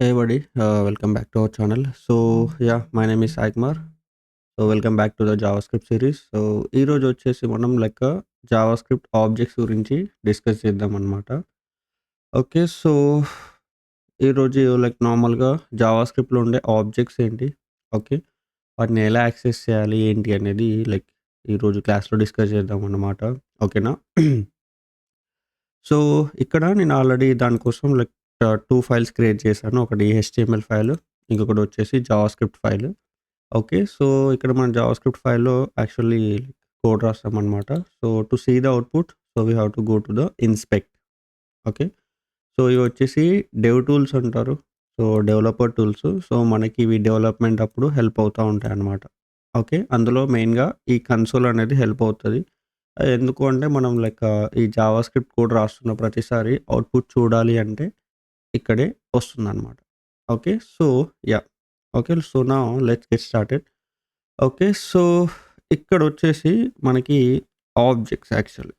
Hey buddy, welcome back to our channel. My name is Sai Kumar. Welcome back to the JavaScript series. ఈ రోజు వచ్చేసి మనం JavaScript objects గురించి discuss చేద్దాం అనమాట. ఓకే. ఈరోజు నార్మల్‌గా జావాస్క్రిప్ట్‌లో ఉండే ఆబ్జెక్ట్స్ ఏంటి? ఓకే. వాటిని ఎలా యాక్సెస్ చేయాలి? ఏంటి అనేది ఈరోజు క్లాస్‌లో డిస్కస్ చేద్దాం అన్నమాట. ఓకేనా? సో, ఇక్కడ నేను ఆల్రెడీ దానికోసం 2 ఫైల్స్ క్రియేట్ చేశాను. ఒకటి హెచ్టీఎంఎల్ ఫైల్, ఇంకొకటి వచ్చేసి జావాస్క్రిప్ట్ ఫైల్. ఓకే. ఇక్కడ మన జావాస్క్రిప్ట్ ఫైల్‌లో యాక్చువల్లీ కోడ్ రాస్తామనమాట. To see the output we have to go to the inspect. Okay. ఇవి వచ్చేసి డెవ్ టూల్స్ అంటారు. Developer tools. మనకి ఇవి డెవలప్‌మెంట్ అప్పుడు హెల్ప్ అవుతా ఉంటాయన్నమాట. ఓకే. అందులో మెయిన్‌గా ఈ కన్సోల్ అనేది హెల్ప్ అవుతది. ఎందుకు అంటే మనం ఈ జావాస్క్రిప్ట్ కోడ్ రాస్తున్న ప్రతిసారి అవుట్‌పుట్ చూడాలి అంటే ఇక్కడే వస్తుందన్నమాట. Okay. Yeah! Okay. Now let's get started. Okay. ఇక్కడొచ్చేసి మనకి objects actually.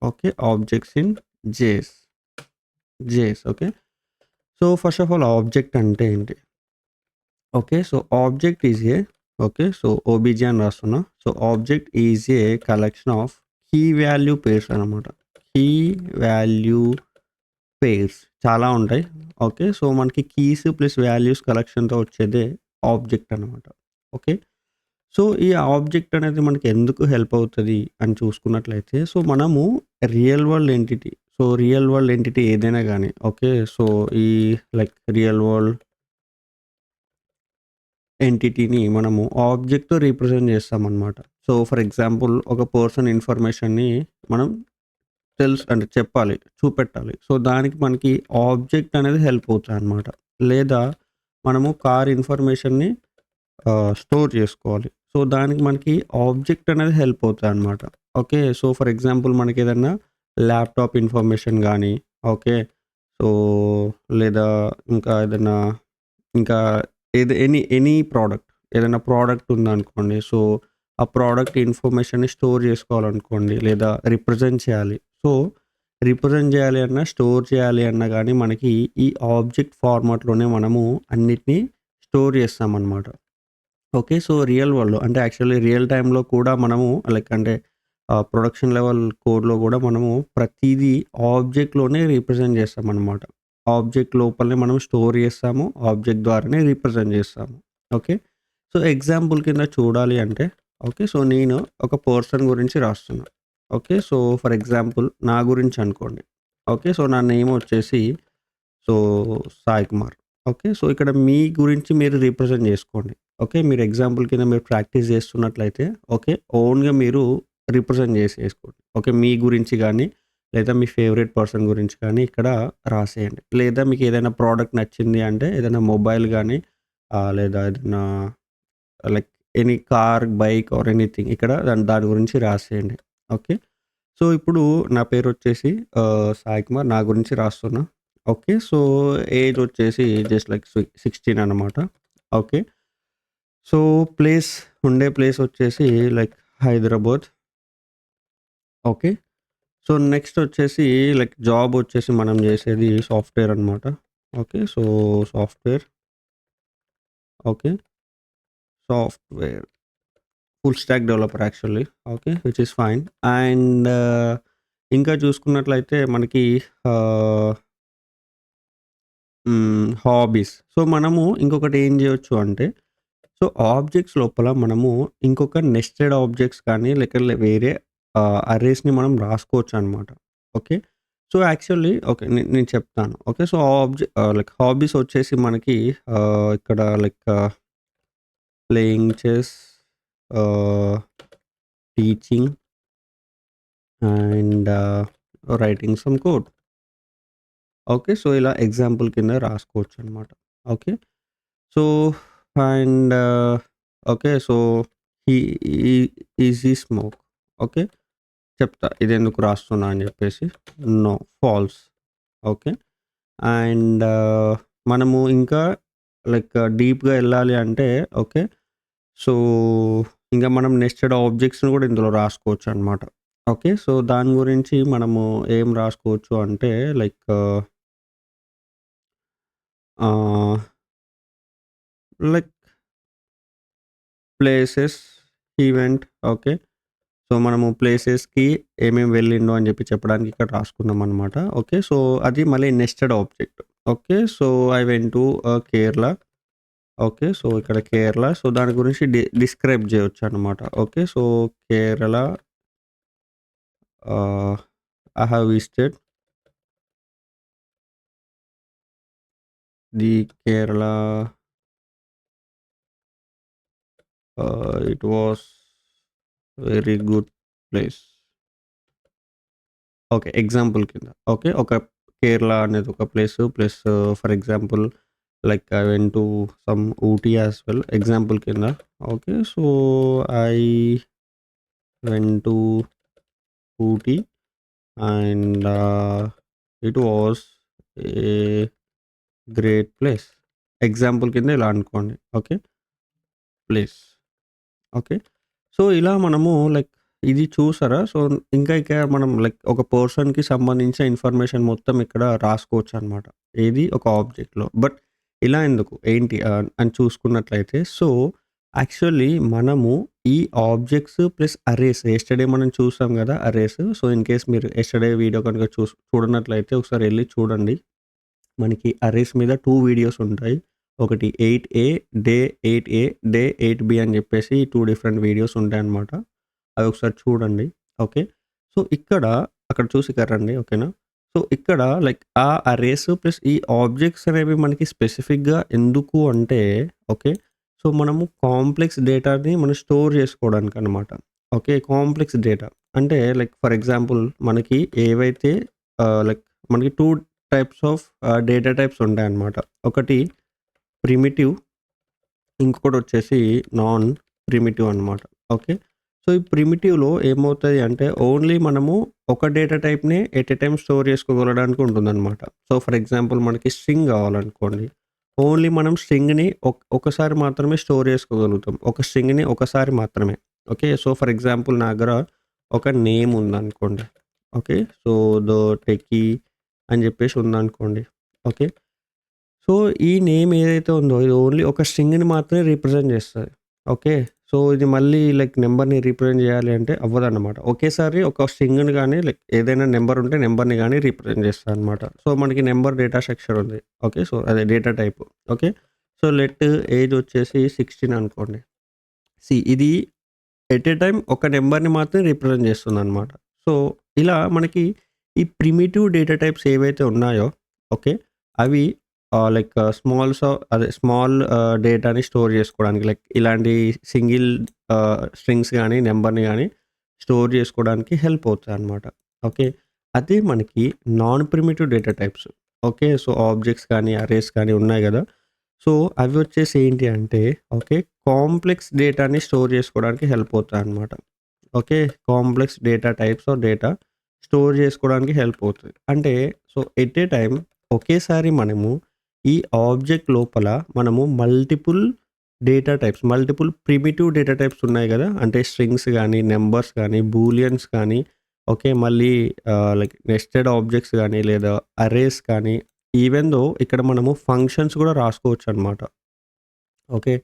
Okay. Objects in JS. Okay. First of all object అంటే ఏంటి? Okay. Object is a okay. O B J అని రాస్తున్నా. Object is a collection of key value pairs అనమాట. Key value pairs చాలా ఉంటాయి. Okay. మనకి కీస్ ప్లస్ వాల్యూస్ కలెక్షన్‌తో వచ్చేదే object అనమాట. ఓకే. ఈ ఆబ్జెక్ట్ అనేది మనకి ఎందుకు హెల్ప్ అవుతది అని చూసుకున్నట్లయితే, మనము real world entity real world entity ఏదైనా గానీ ఓకే. ఈ రియల్ వరల్డ్ ఎంటిటీని మనము ఆబ్జెక్ట్‌తో రిప్రజెంట్ చేస్తామనమాట. ఫర్ ఎగ్జాంపుల్ ఒక పర్సన్ ఇన్ఫర్మేషన్‌ని మనం అంటే చెప్పాలి, చూపెట్టాలి. దానికి మనకి ఆబ్జెక్ట్ అనేది హెల్ప్ అవుతాయన్నమాట. లేదా మనము కార్ ఇన్ఫర్మేషన్‌ని స్టోర్ చేసుకోవాలి. దానికి మనకి ఆబ్జెక్ట్ అనేది హెల్ప్ అవుతాయన్నమాట. ఓకే. ఫర్ ఎగ్జాంపుల్ మనకేదన్నా ల్యాప్‌టాప్ ఇన్ఫర్మేషన్ గానీ, ఓకే. సో, లేదా ఇంకా ఏదన్నా ఇంకా ఎనీ ప్రోడక్ట్ ఏదైనా ప్రోడక్ట్ ఉందనుకోండి. ఆ ప్రోడక్ట్ ఇన్ఫర్మేషన్‌ని స్టోర్ చేసుకోవాలనుకోండి, లేదా రిప్రజెంట్ చేయాలి. రిప్రజెంట్ చేయాలి అన్నా, స్టోర్ చేయాలి అన్నా గానీ మనకి ఈ ఆబ్జెక్ట్ ఫార్మాట్‌లోనే మనము అన్నిటిని స్టోర్ చేస్తామనమాట. ఓకే. రియల్ వరల్డ్‌లో అంటే యాక్చువల్లీ రియల్ టైమ్‌లో కూడా మనము ప్రొడక్షన్ లెవెల్ కోడ్‌లో గూడా మనము ప్రతీదీ ఆబ్జెక్ట్‌లోనే రిప్రజెంట్ చేస్తామనమాట. ఆబ్జెక్ట్ లోపలనే మనం స్టోర్ చేస్తాము. ఆబ్జెక్ట్ ద్వారానే రిప్రజెంట్ చేస్తాము. ఓకే. ఎగ్జాంపుల్ కింద చూడాలి అంటే ఓకే. నేను ఒక పర్సన్ గురించి రాస్తున్నా. ఓకే. ఫర్ ఎగ్జాంపుల్ నా గురించి అనుకోండి. ఓకే. నా నేమ్ వచ్చేసి సో, సాయి కుమార్. ఓకే. ఇక్కడ మీ గురించి మీరు రిప్రజెంట్ జేసుకోండి. ఓకే. మీరు ఎగ్జాంపుల్ కింద మీరు ప్రాక్టీస్ జేస్తున్నట్లయితే ఓకే. ఓన్‌గా మీరు రిప్రజెంట్ జేసేసుకోండి. ఓకే. మీ గురించి గానీ, లేదా మీ ఫేవరెట్ పర్సన్ గురించి కానీ ఇక్కడ రాసేయండి. లేదా మీకేదైనా ప్రోడక్ట్ నచ్చింది అంటే ఏదైనా మొబైల్ గానీ లేదా ఏదన్నా like any car, bike or anything ఇక్కడ దాని గురించి రాసేయండి. ఓకే. ఇప్పుడు నా పేరొచ్చేసి సాయి కుమార్. నా గురించి రాస్తున్నా. ఓకే. ఏజ్ వచ్చేసి జస్ట్ 16 అనమాట. ఓకే. సో, ప్లేస్ ప్లేస్ వచ్చేసి హైదరాబాద్. ఓకే. నెక్స్ట్ వచ్చేసి జాబ్ వచ్చేసి మనం చేసేది సాఫ్ట్‌వేర్ అనమాట. Okay. Software. Okay. Software. Full stack developer actually. Okay. Which is fine. And ఇంకా చూసుకున్నట్లయితే మనకి ఆహ్ హాబీస్. మనము ఇంకొకటి ఏం జేయొచ్చు అంటే, ఆబ్జెక్ట్స్ లోపల మనము ఇంకొక నెస్టెడ్ ఆబ్జెక్ట్స్ కానీ, వేరే అర్రేస్‌ని మనం రాసుకోవచ్చనమాట. ఓకే. Actually okay. నేను చెప్తాను. ఓకే. హాబీస్ వచ్చేసి మనకి ఇక్కడ playing chess, ah, teaching and writing some code. Okay. ఇలా ఎగ్జాంపుల్ కింద రాసుకోవచ్చనమాట. Okay. So, and okay. He ఈ ఈజీ స్మోక్. ఓకే. చెప్తా ఇదెందుకు రాస్తున్నా అని జెప్పేసి. నో. ఫాల్స్. ఓకే. అండ్ మనము ఇంకా డీప్‌గా ఎళ్ళాలి అంటే ఓకే. సో, ఇంక మనం నెస్టెడ్ ఆబ్జెక్ట్స్‌ని గూడా ఇందులో రాసుకోవచ్చనమాట. ఓకే. దాని గురించి మనము ఏం రాసుకోవచ్చు అంటే like like places, event. Okay. So, మనము ప్లేసెస్‌కి ఏమేమి వెళ్ళిండో అని చెప్పడానికి ఇక్కడ రాసుకున్నామనమాట. ఓకే. సో, అది మళ్ళీ nested object. Okay. So, I went to Kerala. Okay. So, ఇక్కడ కేరళ. సో, దాని గురించి డిస్క్రైబ్ చేయొచ్చనమాట. Okay. So, Kerala I have visited the Kerala. It was very good place. Okay. Example కింద. ఓకే. ఒక కేరళ అనేది ఒక place. Plus for example like I went to some Ooty as well. Example కింద. Okay. So, I went to Ooty and it was a great place. Example కింద ఇలా అనుకోండి. Okay. Place. Okay. So, ఇలా మనము లైక్ ఇది చూసారా? సో, ఇంకా మనం లైక్ ఒక పర్సన్‌కి సంబంధించిన ఇన్ఫర్మేషన్ మొత్తం ఇక్కడ రాసుకోవచ్చనమాట. ఏది ఒక ఆబ్జెక్ట్‌లో. బట్ ఇలా ఎందుకు? ఏంటి అని చూసుకున్నట్లయితే సో, యాక్చువల్లీ మనము ఈ ఆబ్జెక్ట్స్ ప్లస్ అరేస్ యెస్టర్‌డే మనం చూసాం గదా! అరేస్. సో, ఇన్ కేస్ మీరు యెస్టర్‌డే వీడియో కనుక చూడనట్లయితే ఒకసారి ఎళ్లి చూడండి. మనకి అరేస్ మీద 2 వీడియోస్ ఉంటాయి. ఒకటి 8A, day 8A, day 8B అని జెప్పేసి 2 డిఫరెంట్ వీడియోస్ ఉంటాయన్నమాట. అవి ఒకసారి చూడండి. ఓకే. సో, అక్కడ చూసి ఇక్కడ రండి. ఓకేనా. సో, ఇక్కడ లైక్ ఆ అరేస్ ప్లస్ ఈ ఆబ్జెక్ట్స్ అనేవి మనకి స్పెసిఫిక్‌గా ఎందుకు అంటే ఓకే. సో, మనము కాంప్లెక్స్ డేటాని మనం స్టోర్ చేసుకోవడానికనమాట. ఓకే. కాంప్లెక్స్ డేటా అంటే లైక్ ఫర్ ఎగ్జాంపుల్ మనకి ఏవైతే లైక్ మనకి 2 టైప్స్ ఆఫ్ డేటా టైప్స్ ఉంటాయన్నమాట. ఒకటి ప్రిమిటివ్, ఇంకొకటొచ్చేసి నాన్ ప్రిమిటివ్ అనమాట. ఓకే. సో, ఈ ప్రిమిటివ్‌లో ఏమవుతది అంటే ఓన్లీ మనము ఒక డేటా టైప్‌నే ఎట్ ఎ టైమ్ స్టోర్ చేసుకోగలడానికి ఉంటుందనమాట. సో, ఫర్ ఎగ్జాంపుల్ మనకి స్ట్రింగ్ కావాలనుకోండి. ఓన్లీ మనం స్ట్రింగ్‌ని ఒకసారి మాత్రమే స్టోర్ చేసుకోగలుగుతాం. ఒక స్ట్రింగ్‌ని ఒకసారి మాత్రమే. ఓకే. సో, ఫర్ ఎగ్జాంపుల్ నా దగ్గర ఒక నేమ్ ఉందనుకోండి. ఓకే. సో, ద టెక్కీ అని చెప్పేసి ఉందనుకోండి. ఓకే. సో, ఈ నేమ్ ఏదైతే ఉందో ఇది ఓన్లీ ఒక స్ట్రింగ్‌ని మాత్రమే రిప్రజెంట్ చేస్తది. ఓకే. సో, ఇది మళ్ళీ లైక్ నంబర్‌ని రిప్రజెంట్ చేయాలి అంటే అవ్వదన్నమాట. ఒకేసారి ఒక స్ట్రింగ్‌ని గాని లైక్ ఏదైనా నంబర్ ఉంటే నంబర్‌ని గాని రిప్రజెంట్ చేస్తదన్నమాట. సో, మనకి నంబర్ డేటా స్ట్రక్చర్ ఉంది. ఓకే. సో, అదే data type. Okay. So, let age వచ్చేసి 16 అనుకోండి. ఇది ఎట్ ఎ టైమ్ ఒక నంబర్‌ని మాత్రమే రిప్రజెంట్ చేస్తుందన్నమాట. సో, ఇలా మనకి ఈ ప్రిమిటివ్ డేటా టైప్స్ ఏవైతే ఉన్నాయో ఓకే. అవి లైక్ స్మాల్ డేటాని స్టోర్ చేసుకోవడానికి లైక్ ఇలాంటి సింగిల్ స్ట్రింగ్స్ గాని, నంబర్‌ని గాని స్టోర్ చేసుకోవడానికి హెల్ప్ అవుతాయన్నమాట. ఓకే. అదే మనకి non primitive data types. Okay. So, objects కానీ, అరేస్ కానీ ఉన్నాయి గదా! సో, అవి వచ్చేసి ఏంటి అంటే ఓకే. కాంప్లెక్స్ డేటాని స్టోర్ చేసుకోవడానికి హెల్ప్ అవుతాయన్నమాట. Okay. Complex data types of data store చేసుకోవడానికి హెల్ప్ అవుతది. అంటే సో, ఎట్ ఎ టైమ్ ఒకేసారి మనము ఈ ఆబ్జెక్ట్ లోపల మనము మల్టిపుల్ ప్రిమిటివ్ డేటా టైప్స్ ఉన్నాయి గదా! అంటే స్ట్రింగ్స్ గానీ, నంబర్స్ గానీ, బూలియన్స్ కానీ ఓకే. మళ్ళీ లైక్ నెస్టెడ్ ఆబ్జెక్ట్స్ గానీ, లేదా అరేస్ కానీ ఈవెన్ దో ఇక్కడ మనము ఫంక్షన్స్ గూడా రాసుకోవచ్చనమాట. ఓకే.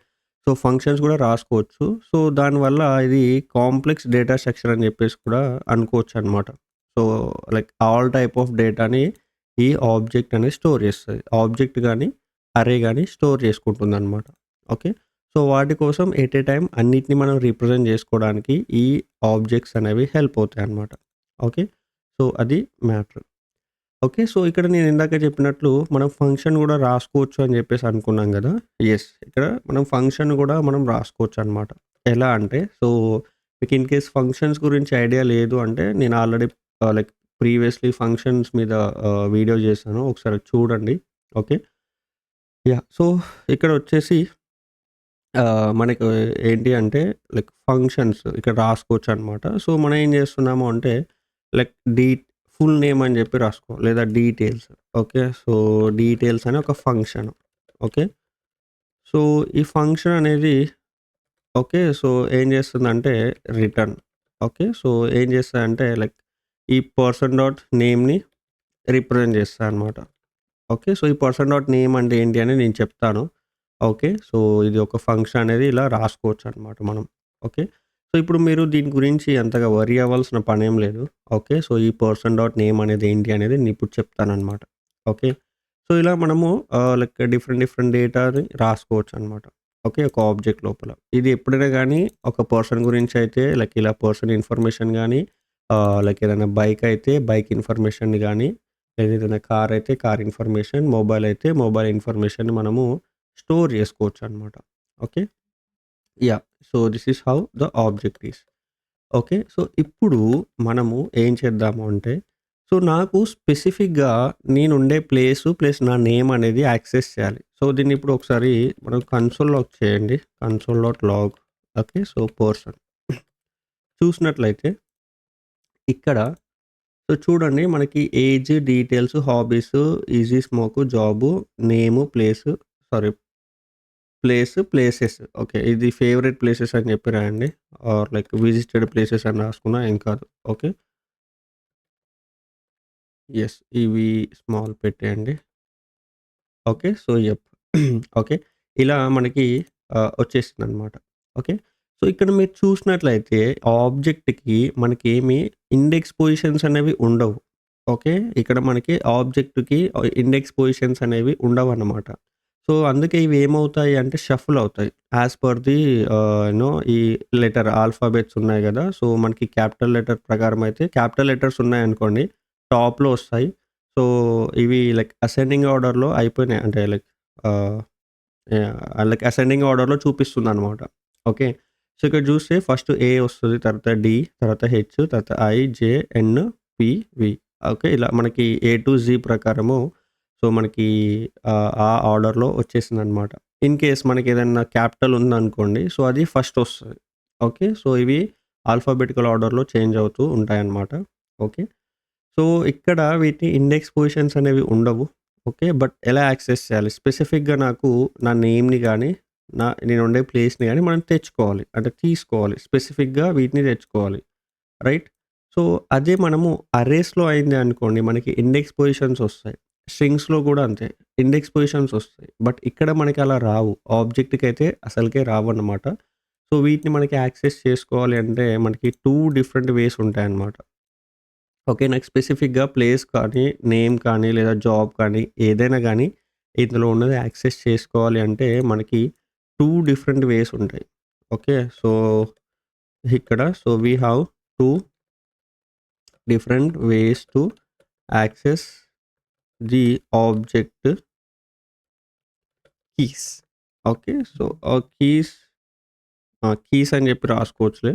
సో, ఫంక్షన్స్ గూడా రాసుకోవచ్చు. సో, దానివల్ల ఇది కాంప్లెక్స్ డేటా స్ట్రక్చర్ అని జెప్పేసి కూడా అనుకోవచ్చనమాట. So, like all type of డేటాని ఈ ఆబ్జెక్ట్ అనేది స్టోర్ జేస్తది. ఆబ్జెక్ట్ గానీ, అరే గానీ స్టోర్ చేసుకుంటుందనమాట. ఓకే. సో, వాటి కోసం ఎట్ ఎ టైమ్ అన్నిటిని మనం రిప్రజెంట్ జేసుకోవడానికి ఈ ఆబ్జెక్ట్స్ అనేవి హెల్ప్ అవుతాయన్నమాట. ఓకే. సో, అది మ్యాటర్. ఓకే. సో, ఇక్కడ నేను ఇందాక చెప్పినట్లు మనం ఫంక్షన్ గూడా రాసుకోవచ్చు అని జెప్పేసి అనుకున్నాం గదా! యెస్. ఇక్కడ మనం ఫంక్షన్ గూడా మనం రాసుకోవచ్చనమాట. ఎలా అంటే సో, మీకు ఇన్ కేస్ ఫంక్షన్స్ గురించి ఐడియా లేదు అంటే నేను ఆల్రెడీ లైక్ ప్రీవియస్‌లీ ఫంక్షన్స్ మీద వీడియో జేశాను. ఒకసారి చూడండి. ఓకే. యాహ్! సో, ఇక్కడొచ్చేసి మనకు ఏంటి అంటే లైక్ ఫంక్షన్స్ ఇక్కడ రాసుకోవచ్చనమాట. సో, మనం ఏం జేస్తున్నాము అంటే లైక్ ఫుల్ నేమ్ అని జెప్పి రాసుకో లేదా డీటెయిల్స్. ఓకే. సో, డీటెయిల్స్ అని ఒక ఫంక్షన్. ఓకే. సో, ఈ ఫంక్షన్ అనేది ఓకే. సో, ఏం జేస్తుందంటే రిటర్న్. ఓకే. సో, ఏం జేస్తదంటే లైక్ ఈ పర్సన్ డాట్ నేమ్‌ని రిప్రజెంట్ జేస్తదనమాట. ఓకే. సో, ఈ పర్సన్ డాట్ నేమ్ అంటే ఏంటి అని నేను చెప్తాను. ఓకే. సో, ఇది ఒక ఫంక్షన్ అనేది ఇలా రాసుకోవచ్చనమాట మనం. ఓకే. సో, ఇప్పుడు మీరు దీని గురించి అంతగా వర్రీ అవ్వాల్సిన పనేం లేదు. ఓకే. సో, ఈ పర్సన్ డాట్ నేమ్ అనేది ఏంటి అనేది నేనిప్పుడు చెప్తాననమాట. ఓకే. సో, ఇలా మనము లైక్ డిఫరెంట్ డేటాని రాసుకోవచ్చనమాట. ఓకే. ఒక ఆబ్జెక్ట్ లోపల. ఇది ఎప్పుడైనా గానీ ఒక పర్సన్ గురించయితే లైక్ ఇలా పర్సన్ ఇన్ఫర్మేషన్ గానీ లైక్ ఏదైనా బైక్ అయితే బైక్ ఇన్ఫర్మేషన్‌ని గానీ, లేదా ఏదైనా కార్ అయితే కార్ ఇన్ఫర్మేషన్, మొబైల్ అయితే మొబైల్ ఇన్ఫర్మేషన్‌ని మనము స్టోర్ జేసుకోవచ్చనమాట. Okay. Yeah! So, this is how the object is. Okay. So, ఇప్పుడు మనము ఏం చేద్దాము అంటే, సో, నాకు స్పెసిఫిక్‌గా నేనుండే ప్లేసు ప్లస్ నా నేమ్ అనేది యాక్సెస్ చేయాలి. సో, దీన్నిప్పుడు ఒకసారి మనం కన్సోల్ చేయండి. Console dot log. Okay. So, person చూసినట్లయితే ఇక్కడ సో, చూడండి మనకి age, details, hobbies, easy smoke, job, name, sorry places. Okay. ఇది ఫేవరెట్ ప్లేసెస్ అని చెప్పి రాయండి. ఆర్ లైక్ విజిటెడ్ ప్లేసెస్ అని రాసుకున్నా ఏం కాదు. ఓకే. యెస్. ఇవి స్మాల్ పెట్టేయండి. ఓకే. So, okay. ఇలా మనకి వచ్చేసిందనమాట. ఓకే. సో, ఇక్కడ మీరు చూసినట్లయితే ఆబ్జెక్ట్‌కి మనకేమి ఇండెక్స్ పొజిషన్స్ అనేవి ఉండవు. ఓకే. ఇక్కడ మనకి ఆబ్జెక్ట్‌కి ఇండెక్స్ పొజిషన్స్ అనేవి ఉండవన్నమాట. సో, అందుకే ఇవి ఏమవుతాయి అంటే షఫుల్ అవుతాయి. యాస్ పర్ ది ఈ లెటర్ ఆల్ఫాబెట్స్ ఉన్నాయి గదా! సో, మనకి క్యాపిటల్ లెటర్ ప్రకారం అయితే క్యాపిటల్ లెటర్స్ ఉన్నాయనుకోండి టాప్‌లో వస్తాయి. సో, ఇవి లైక్ అసెండింగ్ ఆర్డర్‌లో అయిపోయినాయి. అంటే లైక్ ఆహ్, లైక్ అసెండింగ్ ఆర్డర్‌లో చూపిస్తుందనమాట. ఓకే. సో, ఇక్కడ చూస్తే ఫస్ట్ ఏ వస్తది. తర్వాత డి, తర్వాత హెచ్, తర్వాత I, J, N, P, V. Okay. ఇలా మనకి ఏ టు జీ ప్రకారము సో, మనకి ఆ ఆర్డర్‌లో వచ్చేసిందనమాట. ఇన్ కేస్ మనకేదన్నా క్యాపిటల్ ఉందనుకోండి. సో, అది ఫస్ట్ వస్తది. ఓకే. సో, ఇవి ఆల్ఫాబెటికల్ ఆర్డర్‌లో చేంజ్ అవుతూ ఉంటాయన్నమాట. ఓకే. సో, ఇక్కడ వీటి ఇండెక్స్ పొజిషన్స్ అనేవి ఉండవు. ఓకే. బట్ ఎలా యాక్సెస్ చేయాలి? స్పెసిఫిక్‌గా నాకు నా నేమ్‌ని గాని, నేనుండే ప్లేస్‌ని గాని మనం తెచ్చుకోవాలి. అంటే తీసుకోవాలి. స్పెసిఫిక్‌గా వీటిని తెచ్చుకోవాలి. రైట్? సో, అదే మనము అరేస్‌లో అయింది అనుకోండి మనకి ఇండెక్స్ పొజిషన్స్ ఒస్తాయి. స్ట్రింగ్స్‌లో గూడా అంతే. ఇండెక్స్ పొజిషన్స్ ఒస్తాయి. బట్ ఇక్కడ మనకి అలా రావు. ఆబ్జెక్ట్‌కైతే అసలకే రావన్నమాట. సో, వీటిని మనకి యాక్సెస్ చేసుకోవాలి అంటే మనకి 2 డిఫరెంట్ వేస్ ఉంటాయన్నమాట. ఓకే. నాకు స్పెసిఫిక్‌గా ప్లేస్ కానీ, నేమ్ కానీ, లేదా జాబ్ కానీ, ఏదైనా గానీ ఇందులో ఉన్నది యాక్సెస్ చేసుకోవాలి అంటే మనకి 2 డిఫరెంట్ వేస్ ఉంటాయి. ఓకే. సో, ఇక్కడ we have 2 different ways to access the object keys. Okay. So, keys అని చెప్పి రాసుకోవచ్చులే.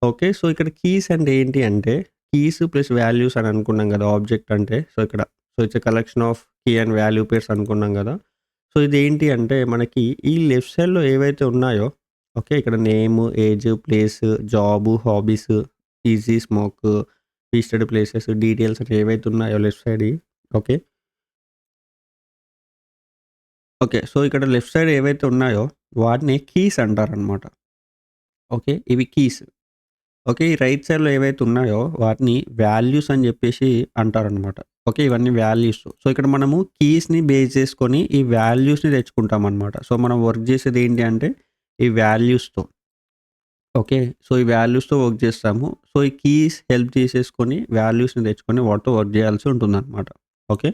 ఓకే. సో, ఇక్కడ కీస్ అంటే ఏంటి అంటే, కీస్ ప్లస్ వాల్యూస్ అని అనుకున్నాం గదా! ఆబ్జెక్ట్ అంటే. It's a collection of key and value pairs అనుకున్నాం గదా! సో, ఇదేంటి అంటే మనకి ఈ లెఫ్ట్ సైడ్‌లో ఏవైతే ఉన్నాయో ఓకే. ఇక్కడ name, age, place, job, hobbies, easy, smoke, visited places, details అని ఏవైతే ఉన్నాయో లెఫ్ట్ సైడ్‌యి ఓకే. ఓకే. సో, ఇక్కడ లెఫ్ట్ సైడ్ ఏవైతే ఉన్నాయో వాటిని కీస్ అంటారనమాట. ఓకే. ఇవి కీస్. ఓకే. ఈ రైట్ సైడ్‌లో ఏవైతే ఉన్నాయో వాటిని వాల్యూస్ అని జెప్పేసి అంటారనమాట. ఓకే. ఇవన్నీ వాల్యూస్. సో, ఇక్కడ మనము కీస్‌ని బేస్ చేసుకొని ఈ వాల్యూస్‌ని తెచ్చుకుంటామనమాట. సో, మనం వర్క్ జేసేది ఏంటి అంటే ఈ వాల్యూస్‌తో. ఓకే. సో, ఈ వాల్యూస్‌తో వర్క్ జేస్తాము. సో, ఈ కీస్ హెల్ప్ తీసేసుకొని వాల్యూస్‌ని తెచ్చుకొని వాటితో వర్క్ జేయాల్సి ఉంటుందనమాట. ఓకే.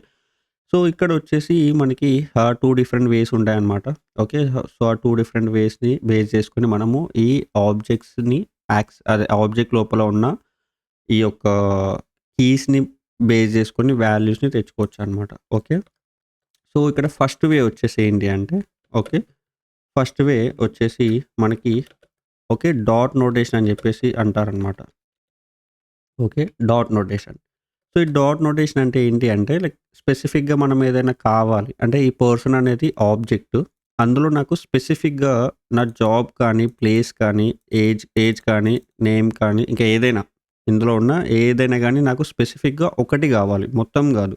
సో, ఇక్కడొచ్చేసి మనకి 2 డిఫరెంట్ వేస్ ఉంటాయన్నమాట. ఓకే. సో, ఆ 2 డిఫరెంట్ వేస్‌ని బేస్ చేసుకొని మనము ఈ ఆబ్జెక్ట్స్‌ని అదే ఆబ్జెక్ట్ లోపల ఉన్న ఈ యొక్క కీస్‌ని బేస్ చేసుకొని వాల్యూస్‌ని తెచ్చుకోవచ్చనమాట. ఓకే. సో, ఇక్కడ ఫస్ట్ వే వచ్చేసి ఏంటి అంటే ఓకే. ఫస్ట్ వే వచ్చేసి మనకి ఓకే. డాట్ నోటేషన్ అని చెప్పేసి అంటారనమాట. ఓకే. Dot notation. సో, ఈ డాట్ నోటేషన్ అంటే ఏంటి అంటే లైక్ స్పెసిఫిక్‌గా మనం ఏదైనా కావాలి. అంటే ఈ పర్సన్ అనేది ఆబ్జెక్ట్. అందులో నాకు స్పెసిఫిక్‌గా నా జాబ్ కానీ, ప్లేస్ కానీ, ఏజ్ కానీ, నేమ్ కానీ ఇంకా ఏదైనా ఇందులో ఉన్న ఏదైనా గానీ నాకు స్పెసిఫిక్‌గా ఒకటి గావాలి. మొత్తం గాదు.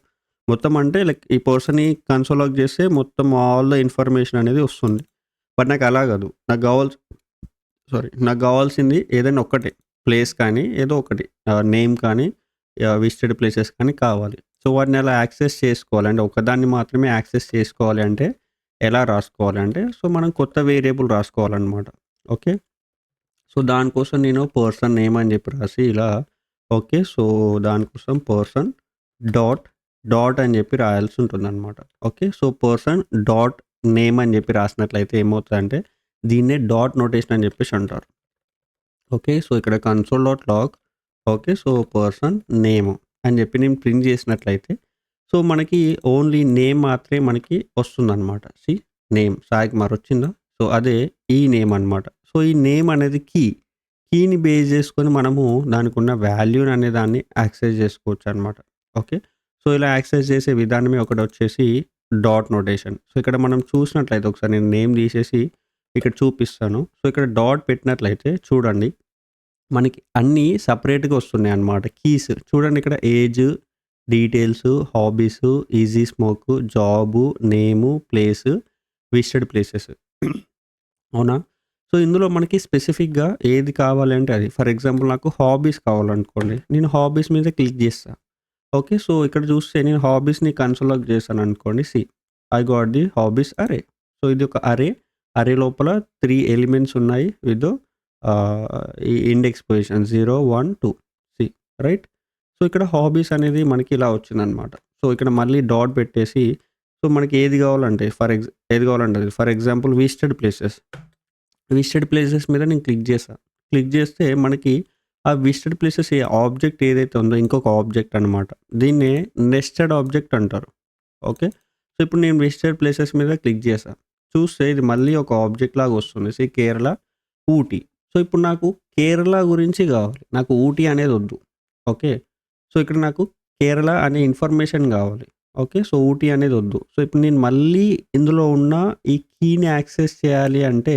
మొత్తం అంటే లైక్ ఈ పర్సన్‌ని కన్సోల్ లాగ్ చేస్తే మొత్తం ఆల్ ద ఇన్ఫర్మేషన్ అనేది వస్తుంది. బట్ నాకు అలా గాదు. నాకు గావాల్సింది ఏదైనా ఒక్కటే. ప్లేస్ కానీ ఏదో ఒకటి నేమ్ కానీ విజిటెడ్ ప్లేసెస్ కానీ కావాలి. సో వాటిని ఎలా యాక్సెస్ చేసుకోవాలి అంటే ఒకదాన్ని మాత్రమే యాక్సెస్ చేసుకోవాలి అంటే ఎలా రాసుకోవాలి అంటే సో మనం కొత్త వేరియబుల్ రాసుకోవాలన్నమాట. ఓకే. సో దానికోసం నేను పర్సన్ నేమ్ అని చెప్పి రాసి ఇలా ఓకే. సో దానికోసం పర్సన్ డాట్ డాట్ అని చెప్పి రాయాల్సి ఉంటుందన్నమాట. Okay. So person dot name అని చెప్పి రాసినట్లయితే ఏమవుతుందంటే దీన్నే డాట్ నోటేషన్ అని చెప్పేసి అంటారు. ఓకే. సో ఇక్కడ console dot log okay. So person name అని చెప్పి నేను ప్రింట్ చేసినట్లయితే సో మనకి ఓన్లీ నేమ్ మాత్రమే మనకి వస్తుందన్నమాట. నేమ్ సాయి కుమార్ వచ్చిందా? సో అదే ఈ నేమ్ అనమాట. సో ఈ నేమ్ అనేది కీని బేస్ చేసుకొని మనము దానికి ఉన్న వాల్యూని అనే దాన్ని యాక్సెస్ చేసుకోవచ్చు అనమాట. ఓకే. సో ఇలా యాక్సెస్ చేసే విధానమే ఒకటి వచ్చేసి డాట్ నోటేషన్. సో ఇక్కడ మనం చూసినట్లయితే ఒకసారి నేను నేమ్ తీసేసి ఇక్కడ చూపిస్తాను. సో ఇక్కడ డాట్ పెట్టినట్లయితే చూడండి మనకి అన్నీ సెపరేట్‌గా వస్తున్నాయి అన్నమాట. కీస్ చూడండి ఇక్కడ age, details, hobbies, easy smoke, job, name, place, visited places. అవునా? సో ఇందులో మనకి స్పెసిఫిక్‌గా ఏది కావాలి అంటే అది. ఫర్ ఎగ్జాంపుల్ నాకు హాబీస్ కావాలనుకోండి. నేను హాబీస్ మీద క్లిక్ చేస్తా. ఓకే. సో ఇక్కడ చూస్తే నేను హాబీస్‌ని కన్సోల్‌లోకి చేశాననుకోండి. ఐ గాట్ ది హాబీస్ అరే. సో ఇది ఒక అరే. అరే లోపల 3 ఎలిమెంట్స్ ఉన్నాయి విత్ ఈ ఇండెక్స్ పొజిషన్ 0, 1, 2 రైట్. సో ఇక్కడ హాబీస్ అనేది మనకి ఇలా వచ్చిందనమాట. సో ఇక్కడ మళ్ళీ డాట్ పెట్టేసి సో మనకి ఏది కావాలంటే ఏది కావాలంటే అది. ఫర్ ఎగ్జాంపుల్ విజిటెడ్ ప్లేసెస్ మీద నేను క్లిక్ చేశా. క్లిక్ చేస్తే మనకి ఆ విజిటెడ్ ప్లేసెస్ ఆబ్జెక్ట్ ఏదైతే ఉందో ఇంకొక ఆబ్జెక్ట్ అనమాట. దీన్నే నెస్టెడ్ ఆబ్జెక్ట్ అంటారు. ఓకే. సో ఇప్పుడు నేను విజిటెడ్ ప్లేసెస్ మీద క్లిక్ చేశా. చూస్తే ఇది మళ్ళీ ఒక ఆబ్జెక్ట్ లాగా వస్తుంది. కేరళ, ఊటీ. సో ఇప్పుడు నాకు కేరళ గురించి కావాలి. నాకు ఊటీ అనేది వద్దు. ఓకే. సో ఇక్కడ నాకు కేరళ అనే ఇన్ఫర్మేషన్ కావాలి. ఓకే. సో ఊటీ అనేది వద్దు. సో ఇప్పుడు నేను మళ్ళీ ఇందులో ఉన్న ఈ కీని యాక్సెస్ చేయాలి అంటే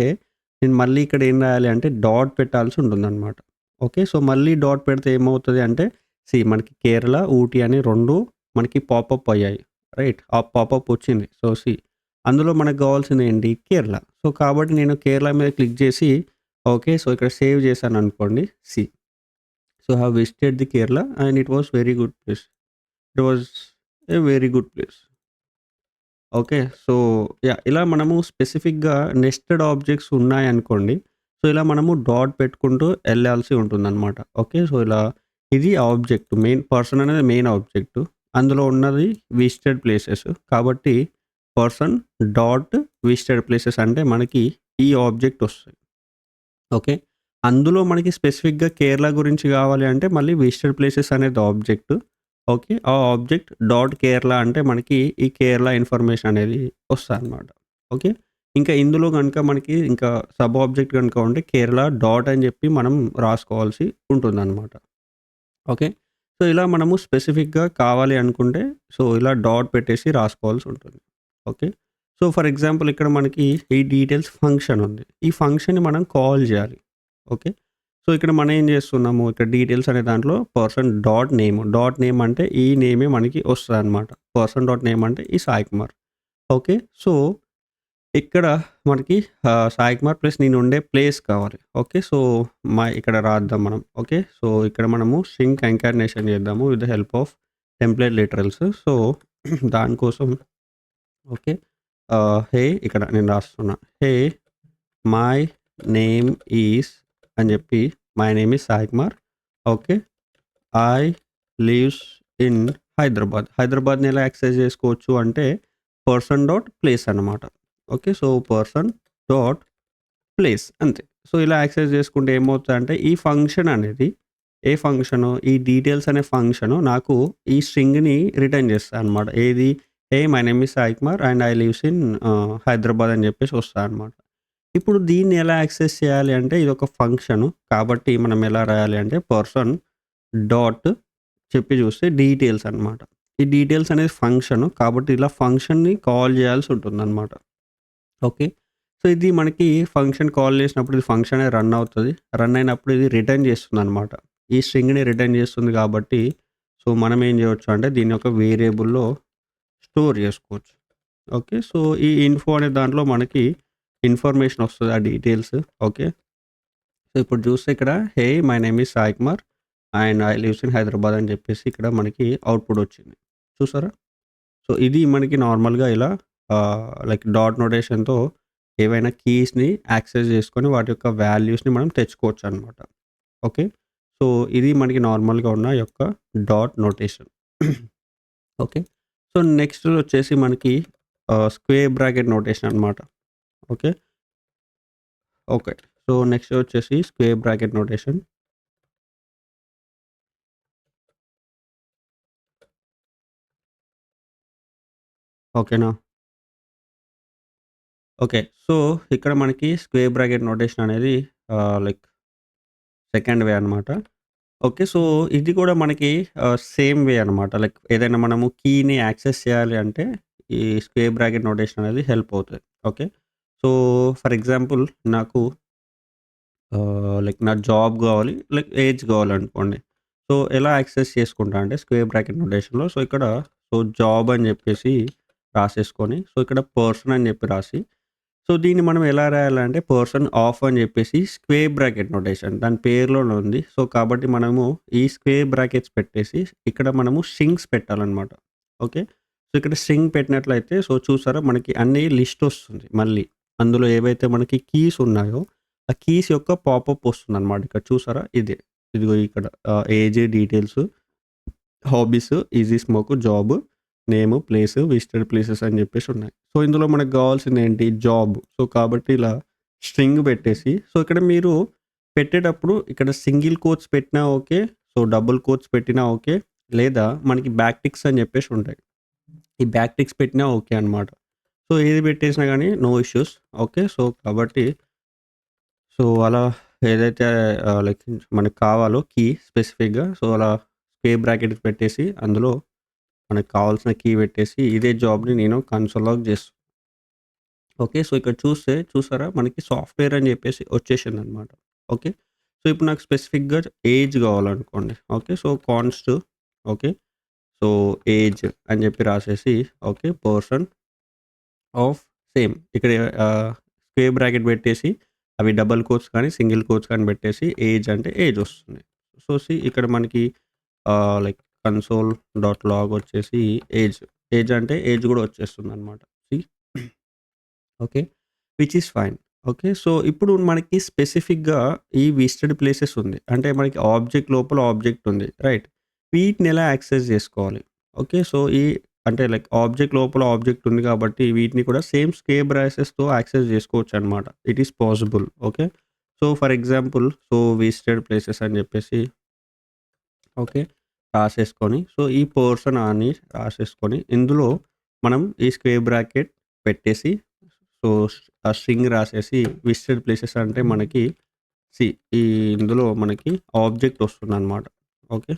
నేను మళ్ళీ ఇక్కడ ఏం రాయాలి అంటే డాట్ పెట్టాల్సి ఉంటుందన్నమాట. ఓకే. సో మళ్ళీ డాట్ పెడితే ఏమవుతుంది అంటే మనకి కేరళ, ఊటీ అని 2 మనకి పాపప్ అయ్యాయి. రైట్. ఆ పాపప్ వచ్చింది. సో అందులో మనకు కావాల్సింది ఏంటి? కేరళ. సో కాబట్టి నేను కేరళ మీద క్లిక్ చేసి ఓకే. సో ఇక్కడ సేవ్ చేశాననుకోండి. So I have visited the Kerala and it was very good place. It was a very good place. Okay. So yeah! ఇలా మనము స్పెసిఫిక్‌గా నెస్టెడ్ ఆబ్జెక్ట్స్ ఉన్నాయనుకోండి. సో ఇలా మనము డాట్ పెట్టుకుంటూ ఎళ్ళాల్సి ఉంటుందనమాట. ఓకే. సో ఇలా ఇది ఆబ్జెక్ట్ పర్సన్ అనేది మెయిన్ ఆబ్జెక్ట్. అందులో ఉన్నది విజిటెడ్ ప్లేసెస్. కాబట్టి పర్సన్ డాట్ విజిటెడ్ ప్లేసెస్ అంటే మనకి ఈ ఆబ్జెక్ట్ వస్తది. ఓకే. అందులో మనకి స్పెసిఫిక్‌గా కేరళ గురించి కావాలి అంటే మళ్ళీ విజిటెడ్ ప్లేసెస్ అనేది ఆబ్జెక్ట్. ఓకే. ఆ ఆబ్జెక్ట్ డాట్ కేరళ అంటే మనకి ఈ కేరళ ఇన్ఫర్మేషన్ అనేది వస్తదనమాట. ఓకే. ఇంకా ఇందులో గనుక మనకి ఇంకా సబ్ ఆబ్జెక్ట్ గనుక ఉంటే కేరళ డాట్ అని చెప్పి మనం రాసుకోవాల్సి ఉంటుందనమాట. ఓకే. సో ఇలా మనము స్పెసిఫిక్‌గా కావాలి అనుకుంటే సో ఇలా డాట్ పెట్టేసి రాసుకోవాల్సి ఉంటుంది. ఓకే. సో ఫర్ ఎగ్జాంపుల్ ఇక్కడ మనకి ఈ డీటెయిల్స్ ఫంక్షన్ ఉంది. ఈ ఫంక్షన్‌ని మనం కాల్ చేయాలి. ఓకే. సో ఇక్కడ మనం ఏం చేస్తున్నాము ఇక్కడ డీటెయిల్స్ అనే దాంట్లో పర్సన్ డాట్ నేమ్ అంటే ఈ నేమే మనకి వస్తదనమాట. పర్సన్ డాట్ నేమ్ అంటే ఈ సాయి కుమార్. ఓకే. సో ఇక్కడ మనకి సాయి కుమార్ ప్లస్ నేను ఉండే ప్లేస్ కావాలి. ఓకే. సో ఇక్కడ రాద్దాం మనం. ఓకే. సో ఇక్కడ మనము స్ట్రింగ్ కంకాటినేషన్ చేద్దాము with the help of template literals. So దానికోసం ఓకే. హే ఇక్కడ నేను రాస్తున్నా. హే మై నేమ్ ఈస్ అని చెప్పి my name is Sai Kumar. Okay. I lives in Hyderabad. హైదరాబాద్‌ని ఎలా యాక్సెస్ చేసుకోవచ్చు అంటే పర్సన్ డాట్ ప్లేస్ అనమాట. Okay. So person dot place అంతే. సో ఇలా యాక్సెస్ చేసుకుంటే ఏమవుతదంటే ఈ ఫంక్షన్ అనేది ఏ ఫంక్షను ఈ డీటెయిల్స్ అనే ఫంక్షను నాకు ఈ స్ట్రింగ్‌ని రిటర్న్ చేస్తదనమాట. ఏది my name is Sai Kumar and I lives in Hyderabad అని చెప్పేసి వస్తదనమాట. ఇప్పుడు దీన్ని ఎలా యాక్సెస్ చేయాలి అంటే ఇదొక ఫంక్షను. కాబట్టి మనం ఎలా రాయాలి అంటే పర్సన్ డాట్ చెప్పి చూస్తే డీటెయిల్స్ అనమాట. ఈ డీటెయిల్స్ అనేది ఫంక్షను. కాబట్టి ఇలా ఫంక్షన్‌ని కాల్ చేయాల్సి ఉంటుందనమాట. ఓకే. సో ఇది మనకి ఫంక్షన్ కాల్ చేసినప్పుడు ఇది ఫంక్షన్ అనేది రన్ అవుతది. రన్ అయినప్పుడు ఇది రిటర్న్ చేస్తుందనమాట. ఈ స్ట్రింగ్‌ని రిటర్న్ చేస్తుంది కాబట్టి సో మనం ఏం చేయొచ్చు అంటే దీన్ని ఒక వేరియబుల్‌లో స్టోర్ చేసుకోవచ్చు. ఓకే. సో ఈ ఇన్ఫో అనే దాంట్లో మనకి ఇన్ఫర్మేషన్ వస్తది. ఆ డీటెయిల్స్. ఓకే. సో ఇప్పుడు చూస్తే ఇక్కడ హే my name is Sai Kumar and I lives in Hyderabad అని చెప్పేసి ఇక్కడ మనకి అవుట్‌పుట్ వచ్చింది. చూసారా? సో, ఇది మనకి నార్మల్‌గా ఇలా లైక్ డాట్ నోటేషన్‌తో ఏవైనా కీస్‌ని యాక్సెస్ చేసుకొని వాటి యొక్క వాల్యూస్‌ని మనం తెచ్చుకోవచ్చనమాట. ఓకే. సో, ఇది మనకి నార్మల్‌గా ఉన్న యొక్క dot notation. Okay. So, next వచ్చేసి మనకి స్క్వేర్ బ్రాకెట్ నోటేషన్ అనమాట. ఓకే. ఓకే. సో, నెక్స్ట్ వచ్చేసి స్క్వేర్ బ్రాకెట్ నోటేషన్. ఓకేనా? ఓకే. సో, ఇక్కడ మనకి స్క్వేర్ బ్రాకెట్ నోటేషన్ అనేది లైక్ సెకండ్ వే అనమాట. ఓకే. సో, ఇది కూడా మనకి సేమ్ వే అనమాట. లైక్ ఏదైనా మనము కీని యాక్సెస్ చేయాలి అంటే ఈ స్క్వేర్ బ్రాకెట్ నోటేషన్ అనేది హెల్ప్ అవుతది. ఓకే. సో, ఫర్ ఎగ్జాంపుల్ నాకు లైక్ నా జాబ్ గావాలి, లైక్ ఏజ్ గావాలనుకోండి. సో, ఎలా యాక్సెస్ చేసుకుంటా అంటే స్క్వేర్ బ్రాకెట్ నోటేషన్‌లో సో, ఇక్కడ సో, జాబ్ అని జెప్పేసి రాసేసుకొని, సో, ఇక్కడ పర్సన్ అని జెప్పి రాసి, సో, దీన్ని మనం ఎలా రాయాలంటే పర్సన్ ఆఫ్ అని జెప్పేసి స్క్వేర్ బ్రాకెట్ నోటేషన్ దాని పేరులోనే ఉంది. సో, కాబట్టి మనము ఈ స్క్వేర్ బ్రాకెట్స్ పెట్టేసి ఇక్కడ మనము స్ట్రింగ్స్ పెట్టాలనమాట. ఓకే. సో, ఇక్కడ స్ట్రింగ్ పెట్టినట్లయితే సో, చూసారా మనకి అన్ని లిస్ట్ ఒస్తుంది మళ్ళీ. అందులో ఏవైతే మనకి కీస్ ఉన్నాయో ఆ కీస్ యొక్క పాపప్ వస్తుందనమాట. ఇక్కడ చూసారా? ఇదే. ఇదిగో ఇక్కడ age details, hobbies, easy smoke, job, name, place, visited places అని జెప్పేసి ఉన్నాయి. సో, ఇందులో మనకు గావాల్సిందేంటి? జాబ్. సో, కాబట్టి ఇలా స్ట్రింగ్ పెట్టేసి సో, ఇక్కడ మీరు పెట్టేటప్పుడు ఇక్కడ సింగిల్ కోట్స్ పెట్టినా ఓకే. సో, డబుల్ కోట్స్ పెట్టినా ఓకే. లేదా మనకి బ్యాక్ టిక్స్ అని జెప్పేసి ఉంటాయి. ఈ బ్యాక్ టిక్స్ పెట్టినా ఓకే అనమాట. సో, ఏది పెట్టేసినా గానీ నో ఇష్యూస్. ఓకే. సో, కాబట్టి సో, అలా ఏదైతే లైక్ మనకు కావాలో కీ స్పెసిఫిక్‌గా సో, అలా స్క్వేర్ బ్రాకెట్ పెట్టేసి అందులో మనకు కావాల్సిన కీ పెట్టేసి ఇదే జాబ్‌ని నేను కన్సోల్ లాగ్ చేస్తున్నా. ఓకే. సో, ఇక్కడ చూస్తే చూసారా మనకి సాఫ్ట్‌వేర్ అని చెప్పేసి వచ్చేసిందనమాట. ఓకే. సో, ఇప్పుడు నాకు స్పెసిఫిక్‌గా ఏజ్ కావాలనుకోండి. Okay. So, const okay. So, age అని చెప్పి రాసేసి ఓకే. పర్సన్ ఆఫ్ సేమ్ ఇక్కడ స్క్వేర్ బ్రాకెట్ పెట్టేసి అవి డబుల్ కోట్స్ కానీ, సింగిల్ కోట్స్ కానీ పెట్టేసి ఏజ్ అంటే ఏజ్ వస్తుంది. సో, ఇక్కడ మనకి లైక్ కన్సోల్ డాట్ లాగ్ వచ్చేసి ఏజ్. ఏజ్ అంటే ఏజ్ కూడా వచ్చేస్తుందనమాట. See okay. Which is fine. Okay. So, ఇప్పుడు మనకి స్పెసిఫిక్‌గా ఈ విజిటెడ్ ప్లేసెస్ ఉంది. అంటే మనకి ఆబ్జెక్ట్ లోపల ఆబ్జెక్ట్ ఉంది. రైట్. వీటిని ఎలా యాక్సెస్ చేసుకోవాలి? ఓకే. సో, అంటే లైక్ ఆబ్జెక్ట్ లోపల ఆబ్జెక్ట్ ఉంది కాబట్టి వీటిని కూడా సేమ్ స్క్వేర్ బ్రాసెస్‌తో యాక్సెస్ చేసుకోవచ్చనమాట. It is possible. Okay. So, for example so, visited places అని చెప్పేసి ఓకే. రాసేసుకొని సో, ఈ పర్సన్ అని రాసేసుకొని ఇందులో మనం ఈ స్క్వేర్ బ్రాకెట్ పెట్టేసి సో, ఆ స్ట్రింగ్ రాసేసి విజిటెడ్ ప్లేసెస్ అంటే మనకి సి ఈ ఇందులో మనకి ఆబ్జెక్ట్ వస్తుందనమాట. ఓకే.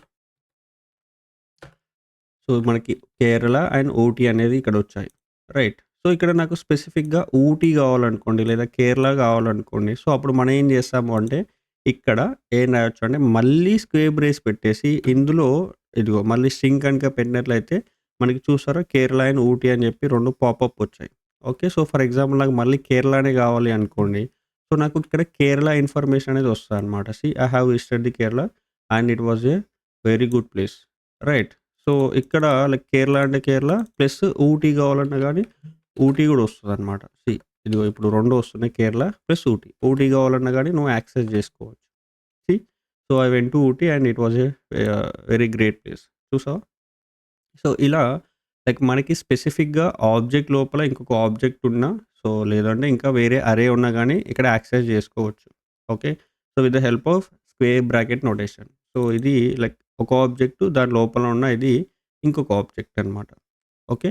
సో, మనకి కేరళ అండ్ ఊటీ అనేది ఇక్కడొచ్చాయి. రైట్. సో, ఇక్కడ నాకు స్పెసిఫిక్‌గా ఊటీ గావాలనుకోండి, లేదా కేరళ గావాలనుకోండి. సో, అప్పుడు మనం ఏం జేస్తాము అంటే, ఇక్కడ ఏం రాయొచ్చు అంటే, మళ్ళీ స్క్వేర్ బ్రేస్ పెట్టేసి, ఇందులో ఇదిగో మళ్ళీ స్ట్రింగ్ కనుక పెట్టినట్లయితే, మనకి చూసారా కేరళ అండ్ ఊటీ అని జెప్పి 2 పాపప్ వచ్చాయి. ఓకే. సో, ఫర్ ఎగ్జాంపుల్ నాకు మళ్ళీ కేరళనే గావాలి అనుకోండి. సో, నాకు ఇక్కడ కేరళ ఇన్ఫర్మేషన్ అనేది వస్తదనమాట. See I have visited the Kerala and it was a very good place. Right. So, ఇక్కడ లైక్ కేరళ అంటే కేరళ ప్లస్ ఊటీ కావాలన్నా గానీ, ఊటీ గూడా వస్తదనమాట. ఇదిగో ఇప్పుడు 2 వస్తున్నాయి కేరళ ప్లస్ ఊటీ. ఊటీ కావాలన్నా గానీ నువ్వు యాక్సెస్ జేసుకోవచ్చు. See so, I went to Ooty and it was a very great place. చూసావా? సో, ఇలా లైక్ మనకి స్పెసిఫిక్‌గా ఆబ్జెక్ట్ లోపల ఇంకొక ఆబ్జెక్ట్ ఉన్నా, సో, లేదంటే ఇంకా వేరే అరే ఉన్నా గానీ ఇక్కడ యాక్సెస్ జేసుకోవచ్చు. Okay. So, with the help of square bracket notation. So, ఇది లైక్ ఒక ఆబ్జెక్ట్ దాని లోపల ఉన్న ఇది ఇంకొక ఆబ్జెక్ట్ అనమాట. ఓకే.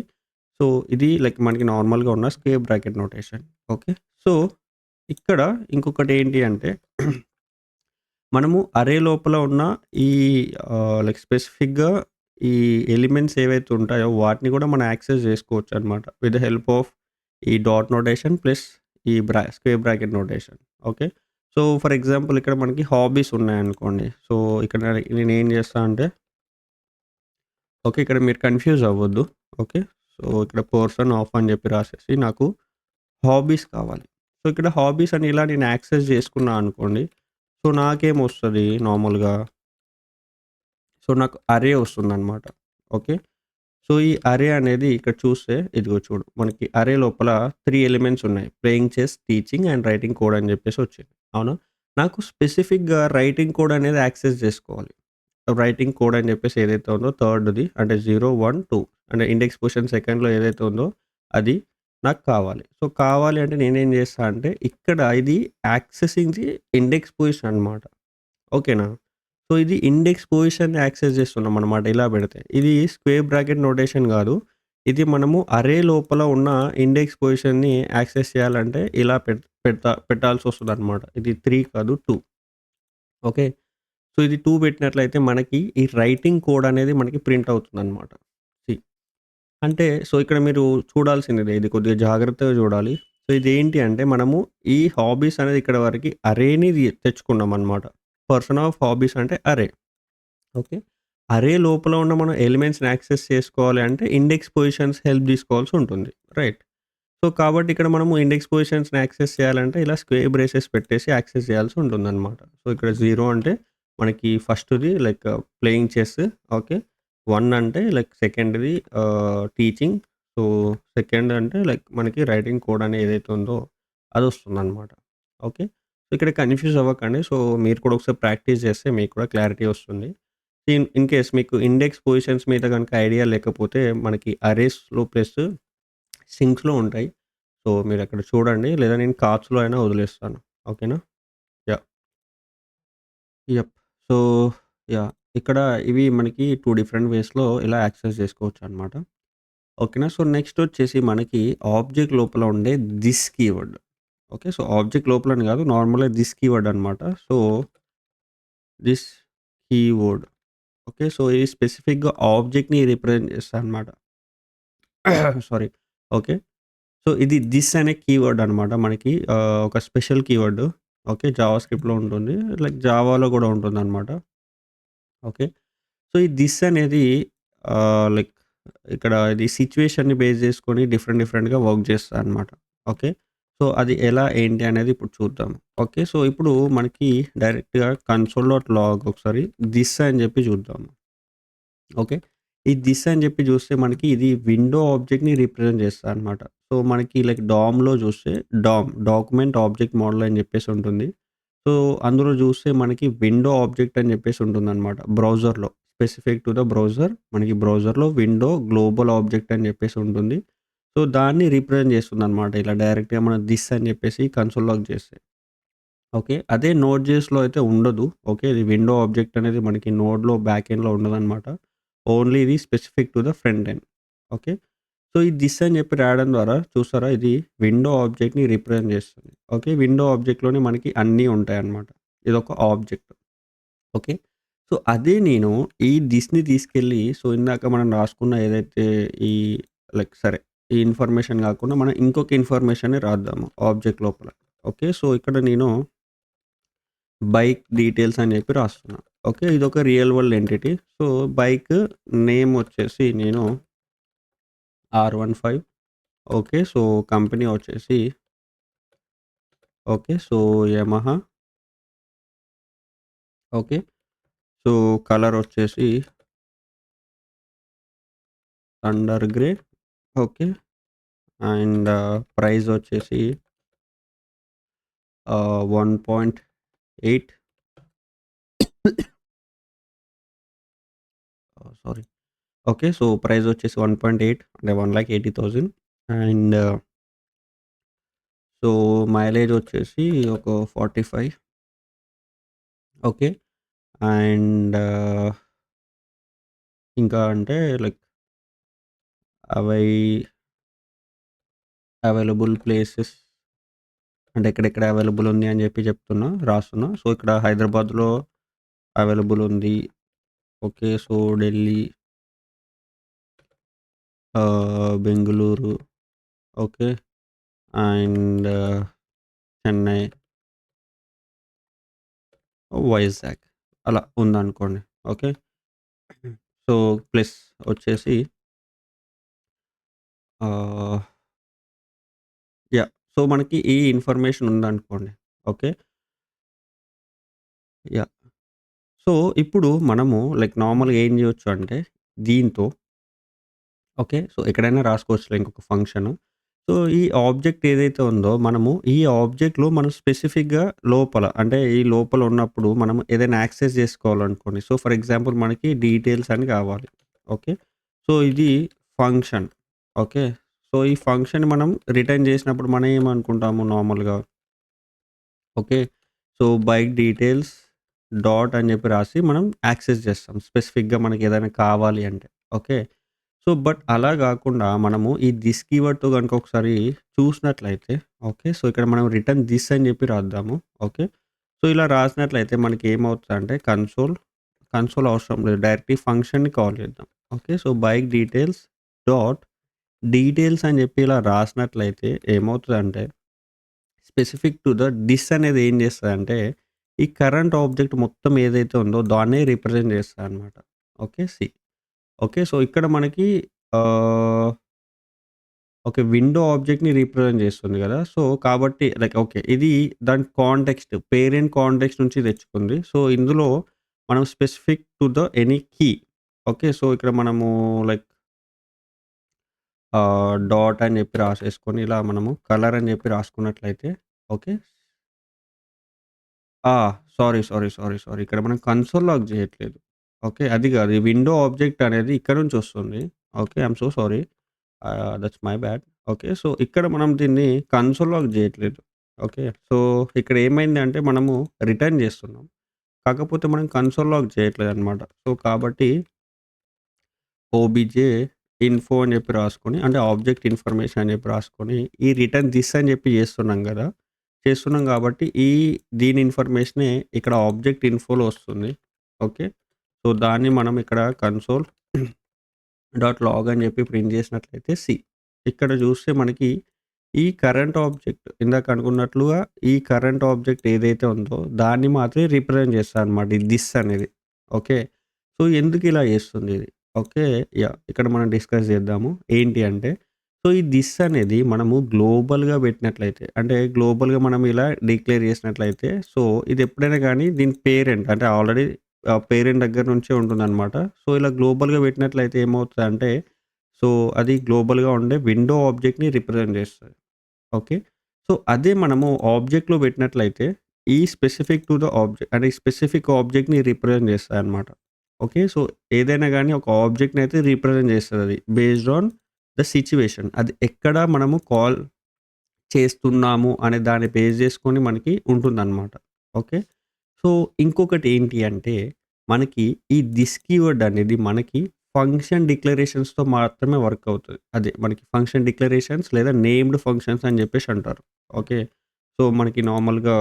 సో, ఇది లైక్ మనకి నార్మల్‌గా ఉన్న square bracket notation. Okay. So, ఇక్కడ ఇంకొకటి ఏంటి అంటే మనము అరే లోపల ఉన్న ఈ లైక్ స్పెసిఫిక్‌గా ఈ ఎలిమెంట్స్ ఏవైతే ఉంటాయో వాటిని కూడా మనం యాక్సెస్ చేసుకోవచ్చనమాట. విత్ ద హెల్ప్ ఆఫ్ ఈ డాట్ నోటేషన్ ప్లస్ ఈ square bracket notation. Okay. So, for example ఇక్కడ మనకి హాబీస్ ఉన్నాయనుకోండి. సో, ఇక్కడ నేనేం చేస్తా అంటే ఓకే. ఇక్కడ మీరు కన్‌ఫ్యూజ్ అవ్వద్దు. ఓకే. సో, ఇక్కడ పర్సన్ ఆఫ్ అని చెప్పి రాసేసి నాకు హాబీస్ కావాలి. సో, ఇక్కడ హాబీస్ అని ఇలా నేను యాక్సెస్ చేసుకున్నా అనుకోండి. సో, నాకేమొస్తది నార్మల్‌గా సో, నాకు అరే వస్తుందనమాట. ఓకే. సో, ఈ అరే అనేది ఇక్కడ చూస్తే ఇదిగో చూడు. మనకి అరే లోపల 3 ఎలిమెంట్స్ ఉన్నాయి. Playing chess, teaching and writing code అని చెప్పేసి వచ్చింది. అవునా? నాకు స్పెసిఫిక్‌గా రైటింగ్ కోడ్ అనేది యాక్సెస్ చేసుకోవాలి. రైటింగ్ కోడ్ అని చెప్పేసి ఏదైతే ఉందో థర్డ్‌ది అంటే 0, 1, 2 అంటే ఇండెక్స్ పొజిషన్ సెకండ్‌లో ఏదైతే ఉందో అది నాకు కావాలి. సో, కావాలి అంటే నేనేం చేస్తా అంటే ఇక్కడ ఇది యాక్సెసింగ్ ది ఇండెక్స్ పొజిషన్ అనమాట. ఓకేనా? సో, ఇది ఇండెక్స్ పొజిషన్‌ని యాక్సెస్ చేస్తున్నామనమాట ఇలా పెడితే. ఇది స్క్వేర్ బ్రాకెట్ నోటేషన్ గాదు. ఇది మనము అరే లోపల ఉన్న ఇండెక్స్ పొజిషన్‌ని యాక్సెస్ చేయాలంటే ఇలా పెట్టాల్సొస్తదనమాట. ఇది 3 కాదు 2. ఓకే. సో, ఇది 2 పెట్టినట్లయితే మనకి ఈ రైటింగ్ కోడ్ అనేది మనకి ప్రింట్ అవుతుందనమాట. సి అంటే సో, ఇక్కడ మీరు చూడాల్సిందిదే ఇది కొద్దిగా జాగ్రత్తగా చూడాలి. సో, ఇదేంటి అంటే మనము ఈ హాబీస్ అనేది ఇక్కడ వరకి అరేని తెచ్చుకున్నామనమాట. పర్సన్ ఆఫ్ హాబీస్ అంటే అరే. ఓకే. అరే లోపల ఉన్న మనం ఎలిమెంట్స్‌ని యాక్సెస్ చేసుకోవాలి అంటే ఇండెక్స్ పొజిషన్స్ హెల్ప్ తీసుకోవాల్సి ఉంటుంది. రైట్. సో, కాబట్టి ఇక్కడ మనము ఇండెక్స్ పొజిషన్స్‌ని యాక్సెస్ చేయాలంటే ఇలా స్క్వేర్ బ్రేసెస్ పెట్టేసి యాక్సెస్ చేయాల్సి ఉంటుందనమాట. సో, ఇక్కడ 0 అంటే మనకి ఫస్ట్‌ది లైక్ ప్లేయింగ్ చెస్. ఓకే. 1 అంటే లైక్ సెకండ్‌ది టీచింగ్. సో, సెకండ్ అంటే లైక్ మనకి రైటింగ్ కోడ్ అని ఏదైతే ఉందో అదొస్తుందనమాట. ఓకే. సో, ఇక్కడ కన్‌ఫ్యూజ్ అవ్వకండి. సో, మీరు కూడా ఒకసారి ప్రాక్టీస్ చేస్తే మీకు కూడా క్లారిటీ వస్తుంది. ఇన్ కేస్ మీకు ఇండెక్స్ పొజిషన్స్ మీద గనుక ఐడియా లేకపోతే మనకి అరేస్‌లో ప్లస్ సింక్స్‌లో ఉంటాయి. సో, మీరక్కడ చూడండి. లేదా నేను కార్డ్స్‌లో అయినా వదిలేస్తాను. ఓకేనా? యాహ్! యప్. So, yeah! ఇక్కడ ఇవి మనకి 2 డిఫరెంట్ వేస్‌లో ఇలా యాక్సెస్ చేసుకోవచ్చనమాట. ఓకేనా? సో, నెక్స్ట్ వచ్చేసి మనకి ఆబ్జెక్ట్ లోపల ఉండే this keyword. Okay. So, object లోపలని కాదు నార్మల్‌గా థిస్ కీవర్డ్ అనమాట. So, this keyword. Okay. So, ఇది స్పెసిఫిక్‌గా ఆబ్జెక్ట్‌ని రిప్రజెంట్ చేస్తదనమాట. సారీ. ఓకే. సో, ఇది థిస్ అనే కీవర్డ్ అనమాట. మనకి ఒక స్పెషల్ కీవర్డ్. ఓకే. జావా స్క్రిప్ట్‌లో ఉంటుంది. లైక్ జావాలో గూడా ఉంటుందనమాట. ఓకే. సో, ఈ థిస్ అనేది లైక్ ఇక్కడ ఇది సిట్యుయేషన్‌ని బేస్ చేసుకొని డిఫరెంట్ డిఫరెంట్‌గా వర్క్ చేస్తదనమాట. ఓకే. సో, అది ఎలా ఏంటి అనేది ఇప్పుడు చూద్దాం. ఓకే. సో, ఇప్పుడు మనకి డైరెక్ట్‌గా కన్సోల్.లాగ్ ఒకసారి థిస్ అని చెప్పి చూద్దాం. ఓకే. ఈ థిస్ అని చెప్పి చూస్తే మనకి ఇది విండో ఆబ్జెక్ట్‌ని రిప్రజెంట్ చేస్తదనమాట. సో, మనకి లైక్ డామ్‌లో చూస్తే డాక్యుమెంట్ ఆబ్జెక్ట్ మోడల్ అని చెప్పేసి ఉంటుంది. సో, అందులో చూస్తే మనకి విండో ఆబ్జెక్ట్ అని చెప్పేసి ఉంటుందనమాట బ్రౌజర్‌లో. Specific to the browser. మనకి బ్రౌజర్‌లో విండో గ్లోబల్ ఆబ్జెక్ట్ అని చెప్పేసి ఉంటుంది. సో, దాన్ని రిప్రజెంట్ చేస్తుందనమాట. ఇలా డైరెక్ట్‌గా మనం థిస్ అని చెప్పేసి కన్సోల్ లాగ్ చేస్తే. ఓకే. అదే నోడ్ జేఎస్‌లో అయితే ఉండదు. ఓకే. ఇది విండో ఆబ్జెక్ట్ అనేది మనకి నోడ్‌లో బ్యాక్ ఎండ్‌లో ఉండదనమాట. ఓన్లీ ఇది specific to the front end. Okay. So, ఈ థిస్ అని చెప్పి రాయడం ద్వారా చూసారా ఇది విండో ఆబ్జెక్ట్‌ని రిప్రజెంట్ చేస్తుంది. ఓకే. విండో ఆబ్జెక్ట్‌లోనే మనకి అన్నీ ఉంటాయన్నమాట. ఇదొక ఆబ్జెక్ట్. ఓకే. సో, అదే నేను ఈ థిస్‌ని తీసుకెళ్ళి సో, ఇందాక మనం రాసుకున్న ఏదైతే ఈ లైక్ సరే ఈ ఇన్ఫర్మేషన్ కాకుండా మనం ఇంకొక ఇన్ఫర్మేషన్‌ని రాద్దాము ఆబ్జెక్ట్ లోపల. ఓకే. సో, ఇక్కడ నేను బైక్ డీటెయిల్స్ అని చెప్పి రాస్తున్నా. ఓకే. ఇదొక real world entity. So, bike name వచ్చేసి నేను R15. ఓకే. సో, కంపెనీ వచ్చేసి okay. So, Yamaha. Okay. So, colour వచ్చేసి thunder grey. Okay. And price వచ్చేసి 1.8 సారీ. ఓకే. సో, ప్రైస్ వచ్చేసి 1.8 అంటే 1,80,000 అండ్ సో, మైలేజ్ వచ్చేసి ఒక 45. ఓకే. అండ్ ఇంకా అంటే లైక్ అవై అవైలబుల్ ప్లేసెస్ అంటే ఎక్కడెక్కడ అవైలబుల్ ఉంది అని చెప్పి రాస్తున్నా. సో, ఇక్కడ హైదరాబాద్‌లో అవైలబుల్ ఉంది. Okay. So, Delhi, Bengaluru. Okay. And Chennai, Vizag అలా ఉందనుకోండి. ఓకే. సో, ప్లస్ వచ్చేసి ఆహ్, యాహ్! సో, మనకి ఈ ఇన్ఫర్మేషన్ ఉందనుకోండి. ఓకే. యాహ్! సో, ఇప్పుడు మనము లైక్ నార్మల్‌గా ఏం జేయొచ్చు అంటే, దీంతో ఓకే. సో, ఎక్కడైనా రాసుకోవచ్చులే ఇంకొక ఫంక్షను. సో, ఈ ఆబ్జెక్ట్ ఏదైతే ఉందో మనము ఈ ఆబ్జెక్ట్‌లో మనం స్పెసిఫిక్‌గా లోపల అంటే ఈ లోపల ఉన్నప్పుడు మనం ఏదైనా యాక్సెస్ చేసుకోవాలనుకోండి. సో, ఫర్ ఎగ్జాంపుల్ మనకి డీటెయిల్స్ అని కావాలి. ఓకే. సో, ఇది ఫంక్షన్. ఓకే. సో, ఈ ఫంక్షన్ మనం రిటర్న్ చేసినప్పుడు మనం ఏమనుకుంటాము నార్మల్‌గా? Okay. So, bike details dot అని చెప్పి రాసి మనం యాక్సెస్ చేస్తాం. స్పెసిఫిక్‌గా మనకేదైనా కావాలి అంటే. ఓకే. సో, బట్ అలా గాకుండా మనము ఈ థిస్ కీవర్డ్‌తో గనుక ఒకసారి చూసినట్లయితే ఓకే. సో, ఇక్కడ మనం రిటర్న్ థిస్ అని జెప్పి రాద్దాము. ఓకే. సో, ఇలా రాసినట్లయితే మనకేమవుతదంటే కన్సోల్ అవసరం లేదు. డైరెక్ట్‌గా ఫంక్షన్‌ని కాల్ చేద్దాం. Okay. So, bike details dot details అని జెప్పి ఇలా రాసినట్లయితే ఏమవుతదంటే స్పెసిఫిక్ టు ద థిస్ అనేది ఏం చేస్తదంటే ఈ కరెంట్ ఆబ్జెక్ట్ మొత్తం ఏదైతే ఉందో దాన్నే రిప్రజెంట్ చేస్తదనమాట. ఓకే. ఓకే. సో, ఇక్కడ మనకి ఆహ్ ఓకే. విండో ఆబ్జెక్ట్‌ని రిప్రజెంట్ చేస్తుంది గదా! సో, కాబట్టి లైక్ ఓకే. ఇది దాని కాంటెక్స్ట్ పేరెంట్ కాంటెక్స్ట్ నుంచి తెచ్చుకుంది. సో, ఇందులో మనం specific to the any key. Okay. So, ఇక్కడ మనము లైక్ డాట్ అని చెప్పి రాసేసుకొని ఇలా మనము కలర్ అని చెప్పి రాసుకున్నట్లయితే ఓకే. ఆ! సారీ. ఇక్కడ మనం కన్సోల్ లాక్ జేయట్లేదు. ఓకే. అది గాదు. ఈ విండో ఆబ్జెక్ట్ అనేది ఇక్కడ నుంచి వస్తుంది. Okay. I'm so sorry. That's my bad. Okay. So, ఇక్కడ మనం దీన్ని కన్సోల్ లాక్ జేయట్లేదు. ఓకే. సో, ఇక్కడ ఏమైందంటే మనము రిటర్న్ జేస్తున్నాం. కాకపోతే మనం కన్సోల్ లాక్ చేయట్లేదనమాట. సో, కాబట్టి ఓబీజే ఇన్ఫో అని జెప్పి రాసుకొని అంటే ఆబ్జెక్ట్ ఇన్ఫర్మేషన్ అని జెప్పి రాసుకొని ఈ రిటర్న్ థిస్ అని జెప్పి జేస్తున్నాం గదా! చేస్తున్నాం గాబట్టి దీని ఇన్ఫర్మేషనే ఇక్కడ ఆబ్జెక్ట్ ఇన్ఫోలో వస్తుంది. ఓకే. సో, దాన్ని మనం ఇక్కడ కన్సోల్ డాట్ లాగ్ అని చెప్పి ప్రింట్ చేసినట్లయితే ఇక్కడ చూస్తే మనకి ఈ కరెంట్ ఆబ్జెక్ట్ ఇందాక అనుకున్నట్లుగా ఈ కరెంట్ ఆబ్జెక్ట్ ఏదైతే ఉందో దాన్ని మాత్రమే రిప్రజెంట్ చేస్తదనమాట. ఈ థిస్ అనేది. ఓకే. సో, ఎందుకు ఇలా చేస్తుంది ఇది? ఓకే. ఇక్కడ మనం డిస్కస్ చేద్దాము. ఏంటి అంటే సో, ఈ థిస్ అనేది మనము గ్లోబల్‌గా పెట్టినట్లయితే అంటే గ్లోబల్‌గా మనం ఇలా డిక్లేర్ చేసినట్లయితే సో, ఇది ఎప్పుడైనా గానీ దీని పేరెంట్ అంటే ఆల్రెడీ పేరెంట్ దగ్గర నుంచే ఉంటుందనమాట. సో, ఇలా గ్లోబల్‌గా పెట్టినట్లయితే ఏమవుతదంటే, సో, అది గ్లోబల్‌గా ఉండే విండో ఆబ్జెక్ట్‌ని రిప్రజెంట్ చేస్తది. ఓకే. సో, అదే మనము ఆబ్జెక్ట్‌లో పెట్టినట్లయితే, ఈ స్పెసిఫిక్ టు ద ఆబ్జెక్ట్ అంటే ఈ స్పెసిఫిక్ ఆబ్జెక్ట్‌ని రిప్రజెంట్ చేస్తదనమాట. ఓకే. సో, ఏదైనా గాని ఒక ఆబ్జెక్ట్‌నయితే రిప్రజెంట్ చేస్తదది. Based on the situation. అది ఎక్కడ మనము కాల్ చేస్తున్నాము అనే దాన్ని బేస్ చేసుకొని మనకి ఉంటుందనమాట. ఓకే. సో, ఇంకొకటి ఏంటి అంటే, మనకి ఈ థిస్ కీవర్డ్ అనేది మనకి ఫంక్షన్ డిక్లరేషన్స్‌తో మాత్రమే వర్క్ అవుతది. అదే మనకి ఫంక్షన్ డిక్లరేషన్స్ లేదా నేమ్డ్ ఫంక్షన్స్ అని జెప్పేసి అంటారు. ఓకే. సో, మనకి నార్మల్‌గా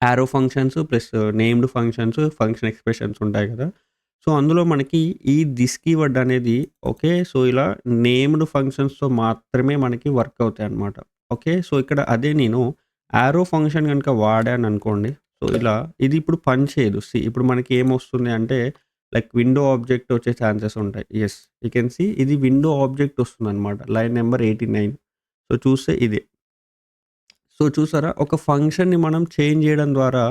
arrow functions plus named functions, function expressions ఉంటాయి గదా! సో, అందులో మనకి ఈ థిస్ కీవర్డ్ అనేది ఓకే. సో, ఇలా నేమ్డ్ ఫంక్షన్స్‌తో మాత్రమే మనకి వర్క్ అవుతాయన్నమాట. ఓకే. సో, ఇక్కడ అదే నేను యారో ఫంక్షన్ గనుక వాడాననుకోండి. సో, ఇలా ఇది ఇప్పుడు పని చేయదు. ఇప్పుడు మనకి ఏమొస్తుంది అంటే లైక్ విండో ఆబ్జెక్ట్ వచ్చే ఛాన్సెస్ ఉంటాయి. యెస్. యూ కెన్ సీ ఇది విండో ఆబ్జెక్ట్ వస్తుందన్నమాట. Line number 89. సో, చూస్తే ఇదే. సో, చూసారా? ఒక ఫంక్షన్‌ని మనం చేంజ్ జేయడం ద్వారా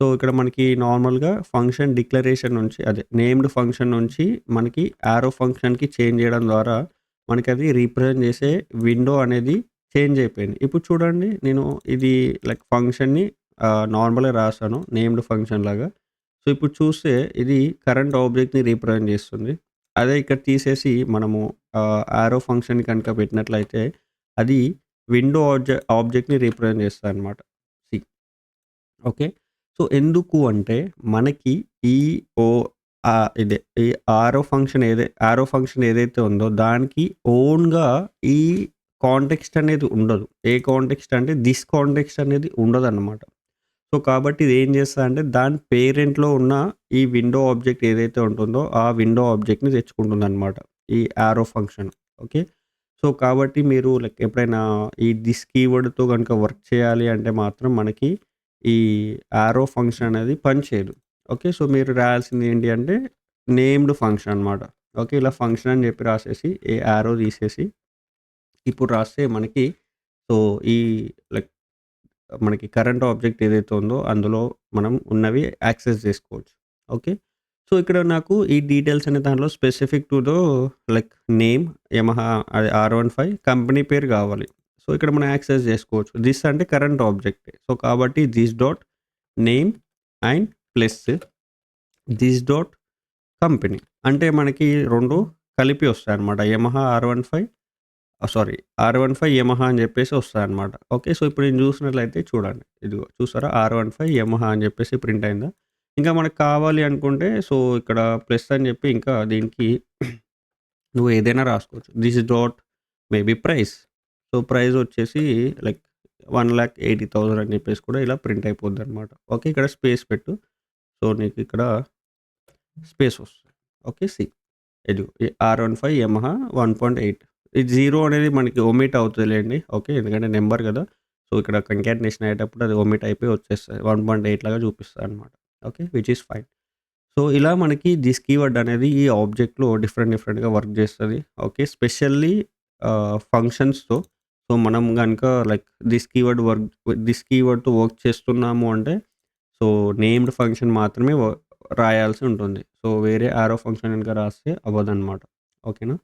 సో, ఇక్కడ మనకి నార్మల్‌గా ఫంక్షన్ డిక్లరేషన్ నుంచి అదే నేమ్డ్ ఫంక్షన్ నుంచి మనకి యారో ఫంక్షన్‌కి చేంజ్ జేయడం ద్వారా మనకది రిప్రజెంట్ చేసే విండో అనేది చేంజ్ అయిపోయింది. ఇప్పుడు చూడండి నేను ఇది లైక్ ఫంక్షన్‌ని నార్మల్‌గా రాసాను. నేమ్డ్ ఫంక్షన్ లాగా. సో, ఇప్పుడు చూస్తే ఇది కరెంట్ ఆబ్జెక్ట్‌ని రిప్రజెంట్ చేస్తుంది. అదే ఇక్కడ తీసేసి మనము యారో ఫంక్షన్ కనుక పెట్టినట్లయితే అది విండో ఆబ్జెక్ట్‌ని రిప్రజెంట్ చేస్తదనమాట. సి. ఓకే. సో, ఎందుకు అంటే మనకి ఈ ఓ ఇదే ఈ యారో ఫంక్షన్ ఏదైతే ఉందో దానికి ఓన్‌గా ఈ కాంటెక్స్ట్ అనేది ఉండదు. ఏ కాంటెక్స్ట్ అంటే థిస్ కాంటెక్స్ట్ అనేది ఉండదనమాట. సో, కాబట్టి ఇదేం చేస్తదంటే దాని పేరెంట్‌లో ఉన్న ఈ విండో ఆబ్జెక్ట్ ఏదైతే ఉంటుందో ఆ విండో ఆబ్జెక్ట్‌ని తెచ్చుకుంటుందనమాట. ఈ యారో ఫంక్షన్. ఓకే. సో, కాబట్టి మీరు లైక్ ఎప్పుడైనా ఈ థిస్ కీవర్డ్‌తో గనుక వర్క్ చేయాలి అంటే మాత్రం మనకి ఈ యారో ఫంక్షన్ అనేది పనిచేయదు. ఓకే. సో, మీరు రాయాల్సింది ఏంటి అంటే నేమ్డ్ ఫంక్షన్ అనమాట. ఓకే. ఇలా ఫంక్షన్ అని చెప్పి రాసేసి ఈ యారో తీసేసి ఇప్పుడు రాస్తే మనకి సో, ఈ లైక్ మనకి కరెంట్ ఆబ్జెక్ట్ ఏదైతే ఉందో అందులో మనం ఉన్నవి యాక్సెస్ జేసుకోవచ్చు. ఓకే. సో, ఇక్కడ నాకు ఈ డీటెయిల్స్ అనే దాంట్లో specific to the like name Yamaha అది R15 కంపెనీ పేరు కావాలి. సో, ఇక్కడ మనం యాక్సెస్ చేసుకోవచ్చు. దిస్ అంటే కరెంట్ ఆబ్జెక్టే. సో, కాబట్టి this dot name and plus this dot company. అంటే మనకి 2 కలిపి వస్తాయన్నమాట. Yamaha R15 sorry R15 Yamaha అని చెప్పేసి వస్తాయన్నమాట. ఓకే. సో, ఇప్పుడు నేను చూసినట్లయితే చూడండి. ఇదిగో చూసారా R15 యమహా అని చెప్పేసి ప్రింట్ అయిందా? ఇంకా మనకు కావాలి అనుకుంటే సో, ఇక్కడ ప్లస్ అని చెప్పి ఇంకా దీనికి నువ్వు ఏదైనా రాసుకోవచ్చు. This dot maybe price. So, price వచ్చేసి లైక్ 1,80,000 అని చెప్పేసి కూడా ఇలా ప్రింట్ అయిపోద్దనమాట. ఓకే. ఇక్కడ స్పేస్ పెట్టు. సో, నీకు ఇక్కడ స్పేస్ వస్తుంది. ఓకే. ఇదిగో ఈ R15 యమహా 1.8 ఈ 0 అనేది మనకి ఒమిట్ అవుతదిలేండి. ఓకే. ఎందుకంటే నంబర్ కదా! సో, ఇక్కడ కంకాటినేషన్ అయ్యేటప్పుడు అది ఒమిట్ అయిపోయి వచ్చేస్తది. 1.8 లాగా చూపిస్తదనమాట. Okay. Which is fine. So, ఇలా మనకి దిస్ కీవర్డ్ అనేది ఈ ఆబ్జెక్ట్‌లో డిఫరెంట్‌గా వర్క్ చేస్తది. ఓకే. స్పెషల్లీ ఫంక్షన్స్‌తో సో, మనం గనుక లైక్ దిస్ కీవర్డ్‌తో వర్క్ చేస్తున్నాము అంటే సో, నేమ్డ్ ఫంక్షన్ మాత్రమే రాయాల్సి ఉంటుంది. సో, వేరే యారో ఫంక్షన్ గనుక రాస్తే అవ్వదనమాట. ఓకేనా?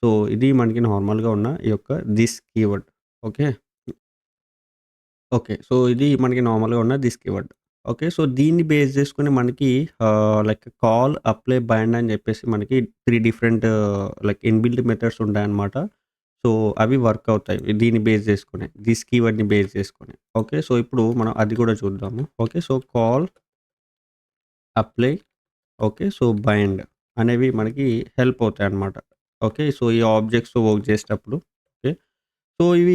సో, ఇది మనకి నార్మల్‌గా ఉన్న ఈ యొక్క this keyword. Okay. Okay. So, ఇది మనకి నార్మల్‌గా ఉన్న దిస్ కీవర్డ్. ఓకే. సో, దీన్ని బేస్ చేసుకొని మనకి లైక్ కాల్, అప్లై, బైండ్ అని చెప్పేసి మనకి 3 డిఫరెంట్ లైక్ ఇన్‌బిల్ట్ మెథడ్స్ ఉంటాయన్నమాట. సో, అవి వర్క్ అవుతాయి. దీన్ని బేస్ చేసుకొని. దిస్ కీవర్డ్‌ని బేస్ చేసుకొని. ఓకే. సో, ఇప్పుడు మనం అది కూడా చూద్దాము. Okay. So, call, apply okay. So, bind అనేవి మనకి హెల్ప్ అవుతాయన్నమాట. ఓకే. సో, ఈ ఆబ్జెక్ట్స్‌తో వర్క్ చేసేటప్పుడు. ఓకే. సో, ఇవి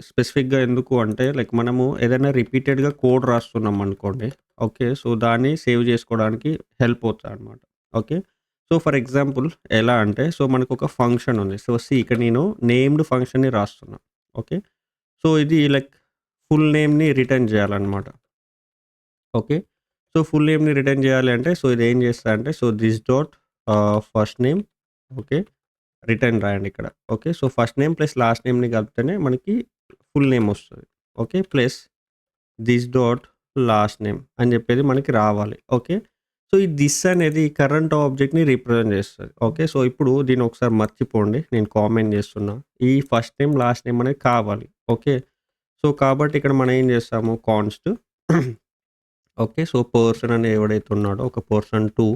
స్పెసిఫిక్‌గా ఎందుకు అంటే లైక్ మనము ఏదైనా రిపీటెడ్‌గా కోడ్ రాస్తున్నాం అనుకోండి. ఓకే. సో, దాన్ని సేవ్ చేసుకోవడానికి హెల్ప్ అవుతాయన్నమాట. ఓకే. సో, ఫర్ ఎగ్జాంపుల్ ఎలా అంటే సో, మనకొక ఫంక్షన్ ఉంది. సో, ఇక్కడ నేను నేమ్డ్ ఫంక్షన్‌ని రాస్తున్నా. ఓకే. సో, ఇది లైక్ ఫుల్ నేమ్‌ని రిటర్న్ చేయాలన్నమాట. ఓకే. సో, ఫుల్ నేమ్‌ని రిటర్న్ చేయాలి అంటే సో, ఇదేం చేస్తా అంటే so, this dot first name okay. Return రాయండి ఇక్కడ. Okay. So, first name plus last నేమ్‌ని కలిపితేనే మనకి ఫుల్ నేమ్ వస్తది. Okay. Plus this dot last name అని చెప్పేది మనకి రావాలి. ఓకే. సో, ఈ దిస్ అనేది కరెంట్ ఆబ్జెక్ట్‌ని రిప్రజెంట్ చేస్తది. ఓకే. సో, ఇప్పుడు దీన్ని ఒకసారి మర్చిపోండి. నేను కామెంట్ చేస్తున్నా. ఈ ఫస్ట్ నేమ్, లాస్ట్ నేమ్ అనేది కావాలి. ఓకే. సో, కాబట్టి ఇక్కడ మనం ఏం చేస్తాము కాన్స్ట్ ఓకే. సో, పర్సన్ అని ఎవడైతే ఉన్నాడో ఒక పర్సన్ 2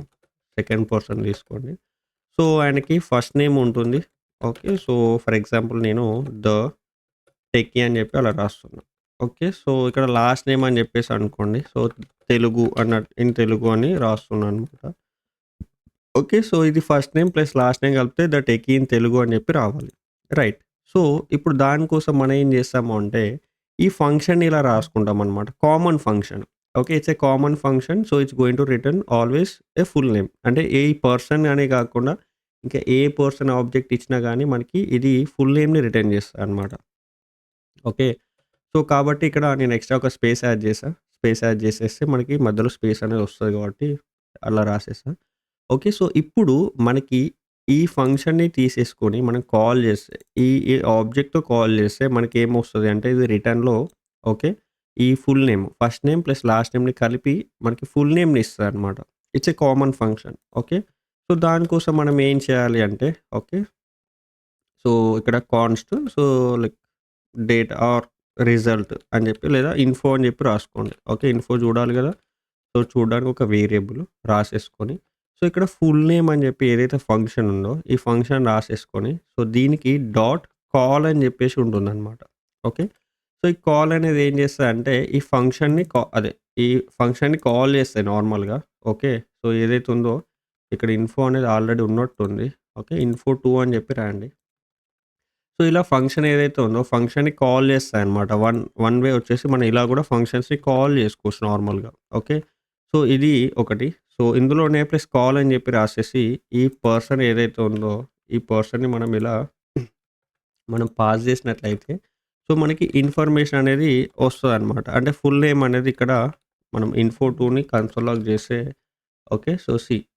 సెకండ్ పర్సన్ తీసుకోండి. సో, ఆయనకి ఫస్ట్ నేమ్ ఉంటుంది. ఓకే. సో, ఫర్ ఎగ్జాంపుల్ నేను ద టెక్కీ అని చెప్పి అలా రాస్తున్నా. ఓకే. సో, ఇక్కడ లాస్ట్ నేమ్ అని చెప్పేసి అనుకోండి. సో, తెలుగు ఇన్ తెలుగు అని రాస్తున్నాననమాట. ఓకే. సో, ఇది first name plus last name కలిపితే ద టెక్కీ ఇన్ తెలుగు అని చెప్పి రావాలి. రైట్. సో, ఇప్పుడు దానికోసం మనం ఏం చేస్తాము అంటే ఈ ఫంక్షన్‌ని ఇలా రాసుకుంటామనమాట. Common function. Okay. It's a common function. So, it's going to return always a full name. అంటే ఏ పర్సన్ అనే కాకుండా ఇంకా ఏ పర్సన్ ఆబ్జెక్ట్ ఇచ్చినా గానీ మనకి ఇది ఫుల్ నేమ్‌ని రిటర్న్ చేస్తదనమాట. ఓకే. సో, కాబట్టి ఇక్కడ నేను ఎక్స్‌ట్రా ఒక స్పేస్ యాడ్ చేశా. స్పేస్ యాడ్ చేసేస్తే మనకి మధ్యలో స్పేస్ అనేది వస్తది కాబట్టి అలా రాసేసా. ఓకే. సో, ఇప్పుడు మనకి ఈ ఫంక్షన్‌ని తీసేసుకొని మనం కాల్ చేస్తే ఈ ఆబ్జెక్ట్‌తో కాల్ చేస్తే మనకేమొస్తది అంటే ఇది రిటర్న్‌లో ఓకే. ఈ full name first name plus last నేమ్‌ని కలిపి మనకి ఫుల్ నేమ్‌ని ఇస్తదనమాట. It's a common function. Okay. So, దానికోసం మనం ఏం చేయాలి అంటే ఓకే. సో, ఇక్కడ const so, like date or result అని చెప్పి లేదా ఇన్ఫో అని చెప్పి రాసుకోండి. ఓకే. ఇన్ఫో చూడాలి కదా! సో, చూడడానికి ఒక వేరియబుల్ రాసేసుకొని, సో, ఇక్కడ ఫుల్ నేమ్ అని చెప్పి ఏదైతే ఫంక్షన్ ఉందో, ఈ ఫంక్షన్ రాసేసుకొని, సో, దీనికి డాట్ కాల్ అని చెప్పేసి ఉంటుందనమాట. ఓకే. సో, ఈ కాల్ అనేది ఏం చేస్తదంటే, ఈ ఫంక్షన్‌ని ఈ ఫంక్షన్‌ని కాల్ చేస్తాయి నార్మల్‌గా. ఓకే. సో, ఏదైతే ఉందో, ఇక్కడ ఇన్ఫో అనేది ఆల్రెడీ ఉన్నట్టుంది. ఓకే. ఇన్ఫో 2 అని చెప్పి రాయండి. సో, ఇలా ఫంక్షన్ ఏదైతే ఉందో ఫంక్షన్‌ని కాల్ చేస్తాయన్నమాట. వన్ వే వచ్చేసి మనం ఇలా కూడా ఫంక్షన్స్‌ని కాల్ చేసుకోవచ్చు నార్మల్‌గా. ఓకే. సో, ఇది ఒకటి. సో, ఇందులోనే ప్లస్ కాల్ అని చెప్పి రాసేసి ఈ పర్సన్ ఏదైతే ఉందో ఈ పర్సన్‌ని మనం ఇలా మనం పాస్ చేసినట్లయితే సో, మనకి ఇన్ఫర్మేషన్ అనేది వస్తదనమాట. అంటే ఫుల్ నేమ్ అనేది ఇక్కడ మనం ఇన్ఫో 2ని కన్సోల్ లాగ్ చేస్తే ఓకే. సో,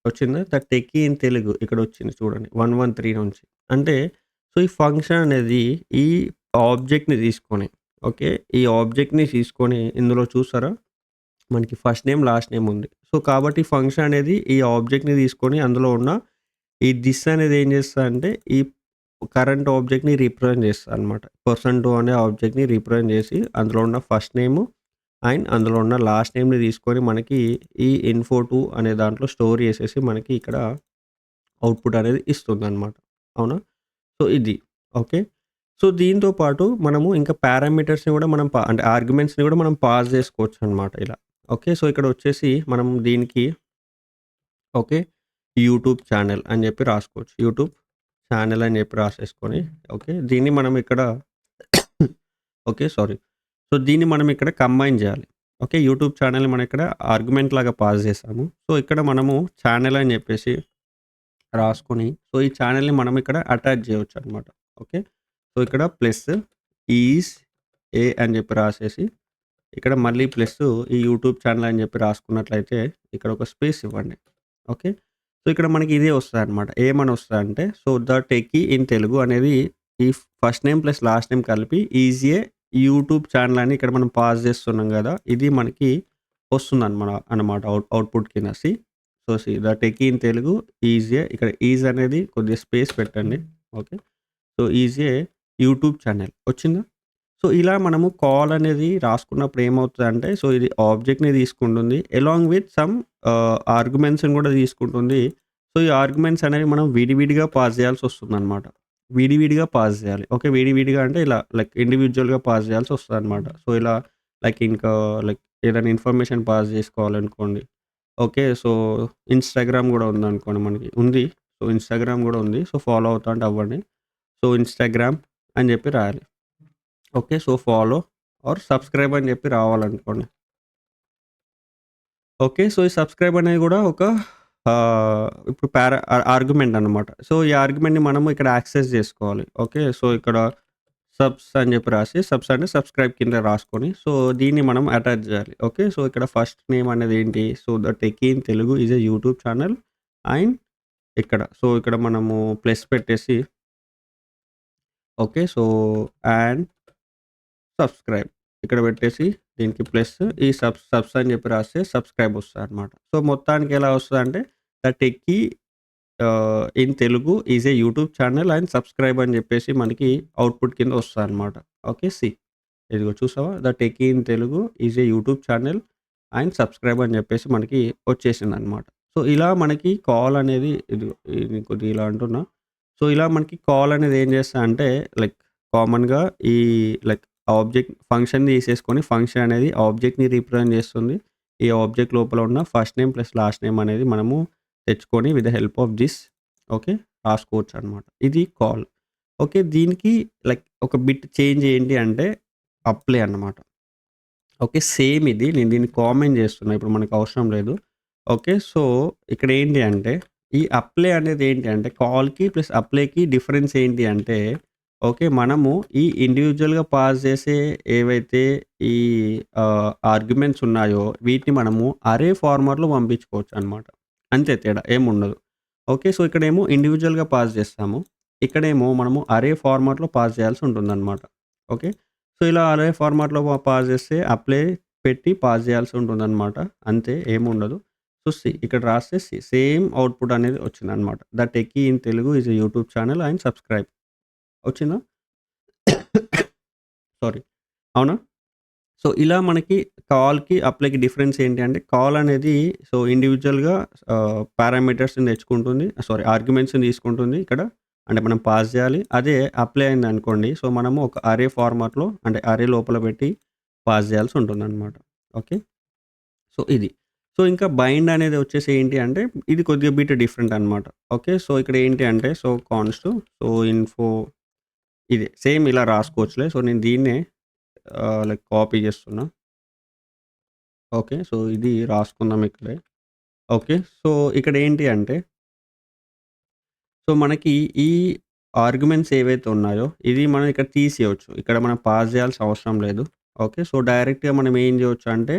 వచ్చిందా? ద టెక్కీ ఇన్ తెలుగు ఇక్కడొచ్చింది చూడండి. 113 నుంచి. అంటే సో, ఈ ఫంక్షన్ అనేది ఈ ఆబ్జెక్ట్‌ని తీసుకొని ఓకే. ఈ ఆబ్జెక్ట్‌ని తీసుకొని ఇందులో చూసారా? మనకి ఫస్ట్ నేమ్, లాస్ట్ నేమ్ ఉంది. సో, సో, కాబట్టి ఫంక్షన్ అనేది ఈ ఆబ్జెక్ట్‌ని తీసుకొని అందులో ఉన్న ఈ థిస్ అనేది ఏం చేస్తదంటే ఈ కరెంట్ ఆబ్జెక్ట్‌ని రిప్రజెంట్ చేస్తదనమాట. పర్సన్2 అనే ఆబ్జెక్ట్‌ని రిప్రజెంట్ చేసి అందులో ఉన్న ఫస్ట్ నేము అండ్ అందులో ఉన్న లాస్ట్ నేమ్‌ని తీసుకొని మనకి ఈ ఇన్ఫో2 అనే దాంట్లో స్టోర్ చేసేసి మనకి ఇక్కడ అవుట్‌పుట్ అనేది ఇస్తుందనమాట. అవునా? సో, ఇది. ఓకే. సో, దీంతో పాటు మనము ఇంకా పారామీటర్స్‌ని కూడా మనం అంటే ఆర్గ్యుమెంట్స్‌ని కూడా మనం పాస్ చేసుకోవచ్చనమాట ఇలా. ఓకే. సో, ఇక్కడ వచ్చేసి మనం దీనికి ఓకే. యూట్యూబ్ ఛానెల్ అని చెప్పి రాసుకోవచ్చు. యూట్యూబ్ ఛానెల్ అని చెప్పి రాసేసుకొని ఓకే. దీన్ని మనం ఇక్కడ ఓకే. సారీ. సో, దీన్ని మనం ఇక్కడ కంబైన్ చేయాలి. ఓకే. యూట్యూబ్ ఛానెల్‌ని మనం ఇక్కడ ఆర్గ్యుమెంట్ లాగా పాస్ చేసాము. సో, ఇక్కడ మనము ఛానెల్ అని చెప్పేసి రాసుకొని సో, ఈ ఛానెల్‌ని మనం ఇక్కడ అటాచ్ చేయొచ్చనమాట. ఓకే. సో, ఇక్కడ ప్లస్ ఈజ్ ఏ అని చెప్పి రాసేసి ఇక్కడ మళ్ళీ ప్లస్సు ఈ యూట్యూబ్ ఛానెల్ అని చెప్పి రాసుకున్నట్లయితే ఇక్కడ ఒక స్పేస్ ఇవ్వండి. ఓకే. సో, ఇక్కడ మనకి ఇదే వస్తదనమాట. ఏమని వస్తదంటే so, the techie in Telugu అనేది ఈ first name plus last name కలిపి ఈజీయే యూట్యూబ్ ఛానెల్ అని ఇక్కడ మనం పాస్ చేస్తున్నాం కదా! ఇది మనకి వస్తుందనమాట అవుట్‌పుట్ కింద. ద టెక్కీ ఇన్ తెలుగు ఈజీయే ఇక్కడ ఈజ్ అనేది కొద్దిగా స్పేస్ పెట్టండి. ఓకే. సో, ఈజీయే యూట్యూబ్ ఛానెల్ వచ్చిందా? సో, ఇలా మనము కాల్ అనేది రాసుకున్నప్పుడు ఏమవుతదంటే సో, ఇది ఆబ్జెక్ట్‌ని తీసుకుంటుంది. అలాంగ్ విత్ సమ్ ఆర్గ్యుమెంట్స్‌ని కూడా తీసుకుంటుంది. సో, ఈ ఆర్గ్యుమెంట్స్ అనేవి మనం విడివిడిగా పాస్ చేయాల్సొస్తుందనమాట. విడివిడిగా పాస్ చేయాలి. ఓకే. విడివిడిగా అంటే ఇలా లైక్ ఇండివిడ్యువల్‌గా పాస్ చేయాల్సొస్తదనమాట. సో, ఇలా ఇంకా ఏదైనా ఇన్ఫర్మేషన్ పాస్ చేసుకోవాలనుకోండి. ఓకే. సో, ఇన్‌స్టాగ్రామ్ గూడా ఉందనుకోండి మనకి. ఉంది. సో, ఇన్‌స్టాగ్రామ్ గూడా ఉంది. సో, ఫాలో అవుతా అంటే అవ్వండి. సో, ఇన్‌స్టాగ్రామ్ అని చెప్పి రాయాలి. Okay. So, follow are subscribe అని చెప్పి రావాలనుకోండి. ఓకే. సో, ఈ సబ్‌స్క్రైబ్ అనేది కూడా ఒక ఇప్పుడు ఆర్గ్యుమెంట్ అనమాట. సో, ఈ ఆర్గ్యుమెంట్‌ని మనము ఇక్కడ యాక్సెస్ చేసుకోవాలి. ఓకే. సో, ఇక్కడ సబ్స్ అని చెప్పి రాసి సబ్స్ అంటే సబ్‌స్క్రైబ్ కింద రాసుకొని సో, దీన్ని మనం అటాచ్ చేయాలి. ఓకే. సో, ఇక్కడ ఫస్ట్ నేమ్ అనేది ఏంటి? So, the techie in Telugu is a YouTube channel and ఇక్కడ మనము ప్లస్ పెట్టేసి ఓకే. సో, అండ్ సబ్‌స్క్రైబ్ ఇక్కడ పెట్టేసి దీనికి ప్లస్ ఈ సబ్స్ అని చెప్పి రాస్తే సబ్‌స్క్రైబ్ వస్తదనమాట. సో, మొత్తానికి ఎలా వస్తదంటే the techie in Telugu is a YouTube channel and subscribe అని చెప్పేసి మనకి అవుట్‌పుట్ కింద వస్తదనమాట. ఓకే. ఇదిగో చూసావా? The techie in Telugu is a YouTube channel and subscribe అని చెప్పేసి మనకి వచ్చేసిందనమాట. సో, ఇలా మనకి కాల్ అనేది ఇదిగో ఇది కొద్దిగా ఇలా అంటున్నా. సో, ఇలా మనకి కాల్ అనేది ఏం చేస్తదంటే కామన్‌గా ఈ ఆబ్జెక్ట్ ఫంక్షన్ తీసేసుకొని ఫంక్షన్ అనేది ఆబ్జెక్ట్‌ని రిప్రజెంట్ చేస్తుంది. ఈ ఆబ్జెక్ట్ లోపల ఉన్న first name plus last name అనేది మనము తెచ్చుకొని with the help of this okay. రాసుకోవచ్చనమాట. ఇది కాల్. ఓకే. దీనికి ఒక బిట్ చేంజ్ ఏంటి అంటే అప్లై అన్నమాట. ఓకే. సేమ్ ఇది నేను దీన్ని కామెంట్ చేస్తున్నా. ఇప్పుడు మనకు అవసరం లేదు. ఓకే. సో, ఇక్కడ ఏంటి అంటే ఈ అప్లై అనేది ఏంటి అంటే కాల్‌కి ప్లస్ అప్లైకి డిఫరెన్స్ ఏంటి అంటే ఓకే. మనము ఈ ఇండివిడ్యువల్‌గా పాస్ చేసే ఏవైతే ఈ ఆర్గ్యుమెంట్స్ ఉన్నాయో వీటిని మనము అరే ఫార్మాట్‌లో పంపించుకోవచ్చనమాట. అంతే తేడా ఏముండదు. ఓకే. సో, ఇక్కడేమో ఇండివిడ్యువల్‌గా పాస్ చేస్తాము. ఇక్కడేమో మనము అరే ఫార్మాట్‌లో పాస్ చేయాల్సి ఉంటుందనమాట. ఓకే. సో, ఇలా అరే ఫార్మాట్‌లో పాస్ చేస్తే అప్లై పెట్టి పాస్ చేయాల్సి ఉంటుందనమాట. అంతే ఏముండదు. సో, ఇక్కడ రాస్తే సేమ్ అవుట్‌పుట్ అనేది వచ్చిందనమాట. The techie in Telugu is a YouTube channel and subscribe వచ్చిందా? సారీ. అవునా? సో, ఇలా మనకి కాల్‌కి, అప్లైకి డిఫరెన్స్ ఏంటి అంటే కాల్ అనేది సో, ఇండివిడ్యువల్‌గా పారామీటర్స్‌ని తెచ్చుకుంటుంది. ఆర్గ్యుమెంట్స్‌ని తీసుకుంటుంది ఇక్కడ. అంటే మనం పాస్ చేయాలి. అదే అప్లై అయిందనుకోండి. సో, మనము ఒక అరే ఫార్మాట్‌లో అంటే అరే లోపల పెట్టి పాస్ చేయాల్సి ఉంటుందనమాట. ఓకే. సో, ఇది. సో, ఇంకా బైండ్ అనేది వచ్చేసి ఏంటి అంటే ఇది కొద్దిగా బిట్ డిఫరెంట్ అనమాట. ఓకే. సో, ఇక్కడ ఏంటి అంటే సో, కాన్స్ట్ సో, ఇన్ఫో ఇదే సేమ్ ఇలా రాసుకోవచ్చులే. సో, నేను దీన్నే కాపీ చేస్తున్నా. ఓకే. సో, ఇది రాసుకుందాం ఇక్కడే. ఓకే. సో, ఇక్కడ ఏంటి అంటే సో, మనకి ఈ ఆర్గ్యుమెంట్స్ ఏవైతే ఉన్నాయో ఇది మనం ఇక్కడ తీసేయొచ్చు. ఇక్కడ మనం పాస్ చేయాల్సిన అవసరం లేదు. ఓకే. సో, డైరెక్ట్‌గా మనం ఏం చేయొచ్చు అంటే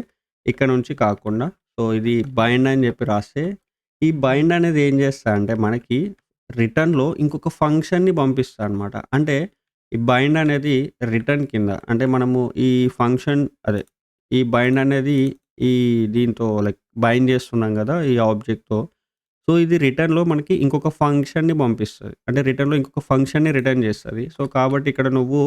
ఇక్కడ నుంచి కాకుండా సో, ఇది బైండ్ అని చెప్పి రాస్తే ఈ బైండ్ అనేది ఏం చేస్తదంటే మనకి రిటర్న్‌లో ఇంకొక ఫంక్షన్‌ని పంపిస్తదనమాట. అంటే ఈ బైండ్ అనేది రిటర్న్ కింద అంటే మనము ఈ ఫంక్షన్ అదే ఈ బైండ్ అనేది ఈ దీంతో బైండ్ చేస్తున్నాం గదా! ఈ ఆబ్జెక్ట్‌తో. సో, ఇది రిటర్న్‌లో మనకి ఇంకొక ఫంక్షన్‌ని పంపిస్తది. అంటే రిటర్న్‌లో ఇంకొక ఫంక్షన్‌ని రిటర్న్ చేస్తది. సో, కాబట్టి ఇక్కడ నువ్వు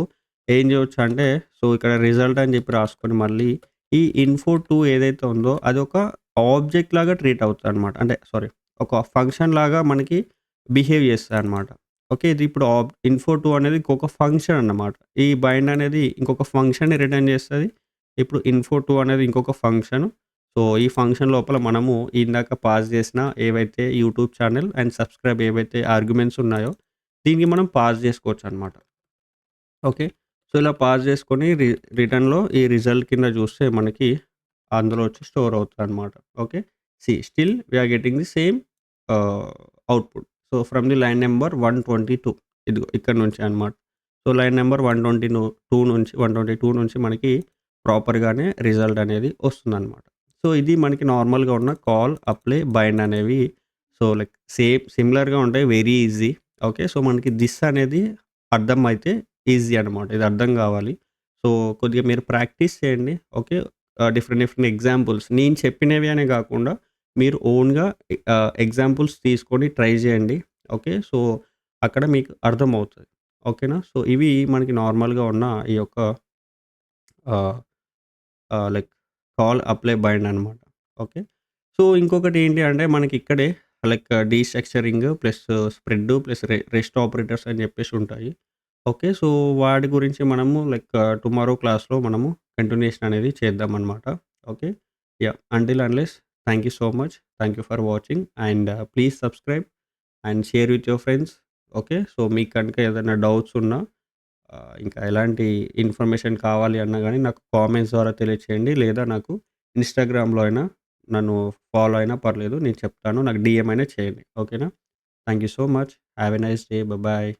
ఏం చేయొచ్చంటే, సో, ఇక్కడ రిజల్ట్ అని చెప్పి రాసుకొని మళ్ళీ ఈ info2 ఏదైతే ఉందో అదొక ఆబ్జెక్ట్ లాగా ట్రీట్ అవుతదనమాట. అంటే సారీ, ఒక ఫంక్షన్ లాగా మనకి బిహేవ్ చేస్తదనమాట. ఓకే. ఇది ఇప్పుడు info2 అనేది ఇంకొక ఫంక్షన్ అన్నమాట. ఈ బైండ్ అనేది ఇంకొక ఫంక్షన్‌ని రిటర్న్ చేస్తది. ఇప్పుడు info2 అనేది ఇంకొక ఫంక్షన్. సో, ఈ ఫంక్షన్ లోపల మనము ఇందాక పాస్ చేసిన ఏవైతే యూట్యూబ్ ఛానెల్ అండ్ సబ్‌స్క్రైబ్ ఏవైతే ఆర్గ్యుమెంట్స్ ఉన్నాయో, దీనికి మనం పాస్ చేసుకోవచ్చనమాట. ఓకే. సో, ఇలా పాస్ చేసుకొని రిటర్న్‌లో ఈ రిజల్ట్ కింద చూస్తే మనకి అందులో వచ్చి స్టోర్ అవుతదనమాట. Okay. Still we are getting the same ah, output. So, from the line number 122 ఇదిగో ఇక్కడ నుంచి అనమాట. సో, లైన్ నంబర్ 122 నుంచి మనకి ప్రాపర్‌గానే రిజల్ట్ అనేది వస్తుందనమాట. సో, ఇది మనకి నార్మల్‌గా ఉన్న కాల్, అప్లై, బైండ్ అనేవి సో, లైక్ సిమిలర్‌గా ఉంటాయి. Very easy. ఓకే. సో, మనకి థిస్ అనేది అర్థమైతే ఈజీ అనమాట. ఇది అర్థం గావాలి. సో, కొద్దిగా మీరు ప్రాక్టీస్ చేయండి. ఓకే. డిఫరెంట్ డిఫరెంట్ ఎగ్జాంపుల్స్ నేను చెప్పినవి అనే గాకుండా మీరు ఓన్‌గా ఎగ్జాంపుల్స్ తీసుకొని ట్రై జేయండి. ఓకే. సో, అక్కడ మీకు అర్థమవుతది. ఓకేనా. సో, ఇవి మనకి నార్మల్‌గా ఉన్న ఈ యొక్క ah, like call, apply, bind అనమాట. ఓకే. సో, ఇంకొకటి ఏంటి అంటే మనకి ఇక్కడే like destructuring plus spread plus rest operators అని జెప్పేసి ఉంటాయి. ఓకే. సో, వాటి గురించి మనము లైక్ టుమారో క్లాస్‌లో మనము కంటిన్యూయేషన్ అనేది చేద్దామనమాట. Okay. Yeah! Until unless thank you so much. Thank you for watching and please subscribe and share with your friends. Okay. So, మీకు కనుక ఏదైనా డౌట్స్ ఉన్నా ఇంకా ఎలాంటి ఇన్ఫర్మేషన్ కావాలి అన్నా గానీ నాకు కామెంట్స్ ద్వారా తెలియచేయండి. లేదా నాకు ఇన్‌స్టాగ్రామ్‌లో అయినా నన్ను ఫాలో అయినా పర్లేదు. నేను చెప్తాను. నాకు డీఎం అయినా చేయండి. ఓకేనా. Thank you so much. Have a nice day. Bye.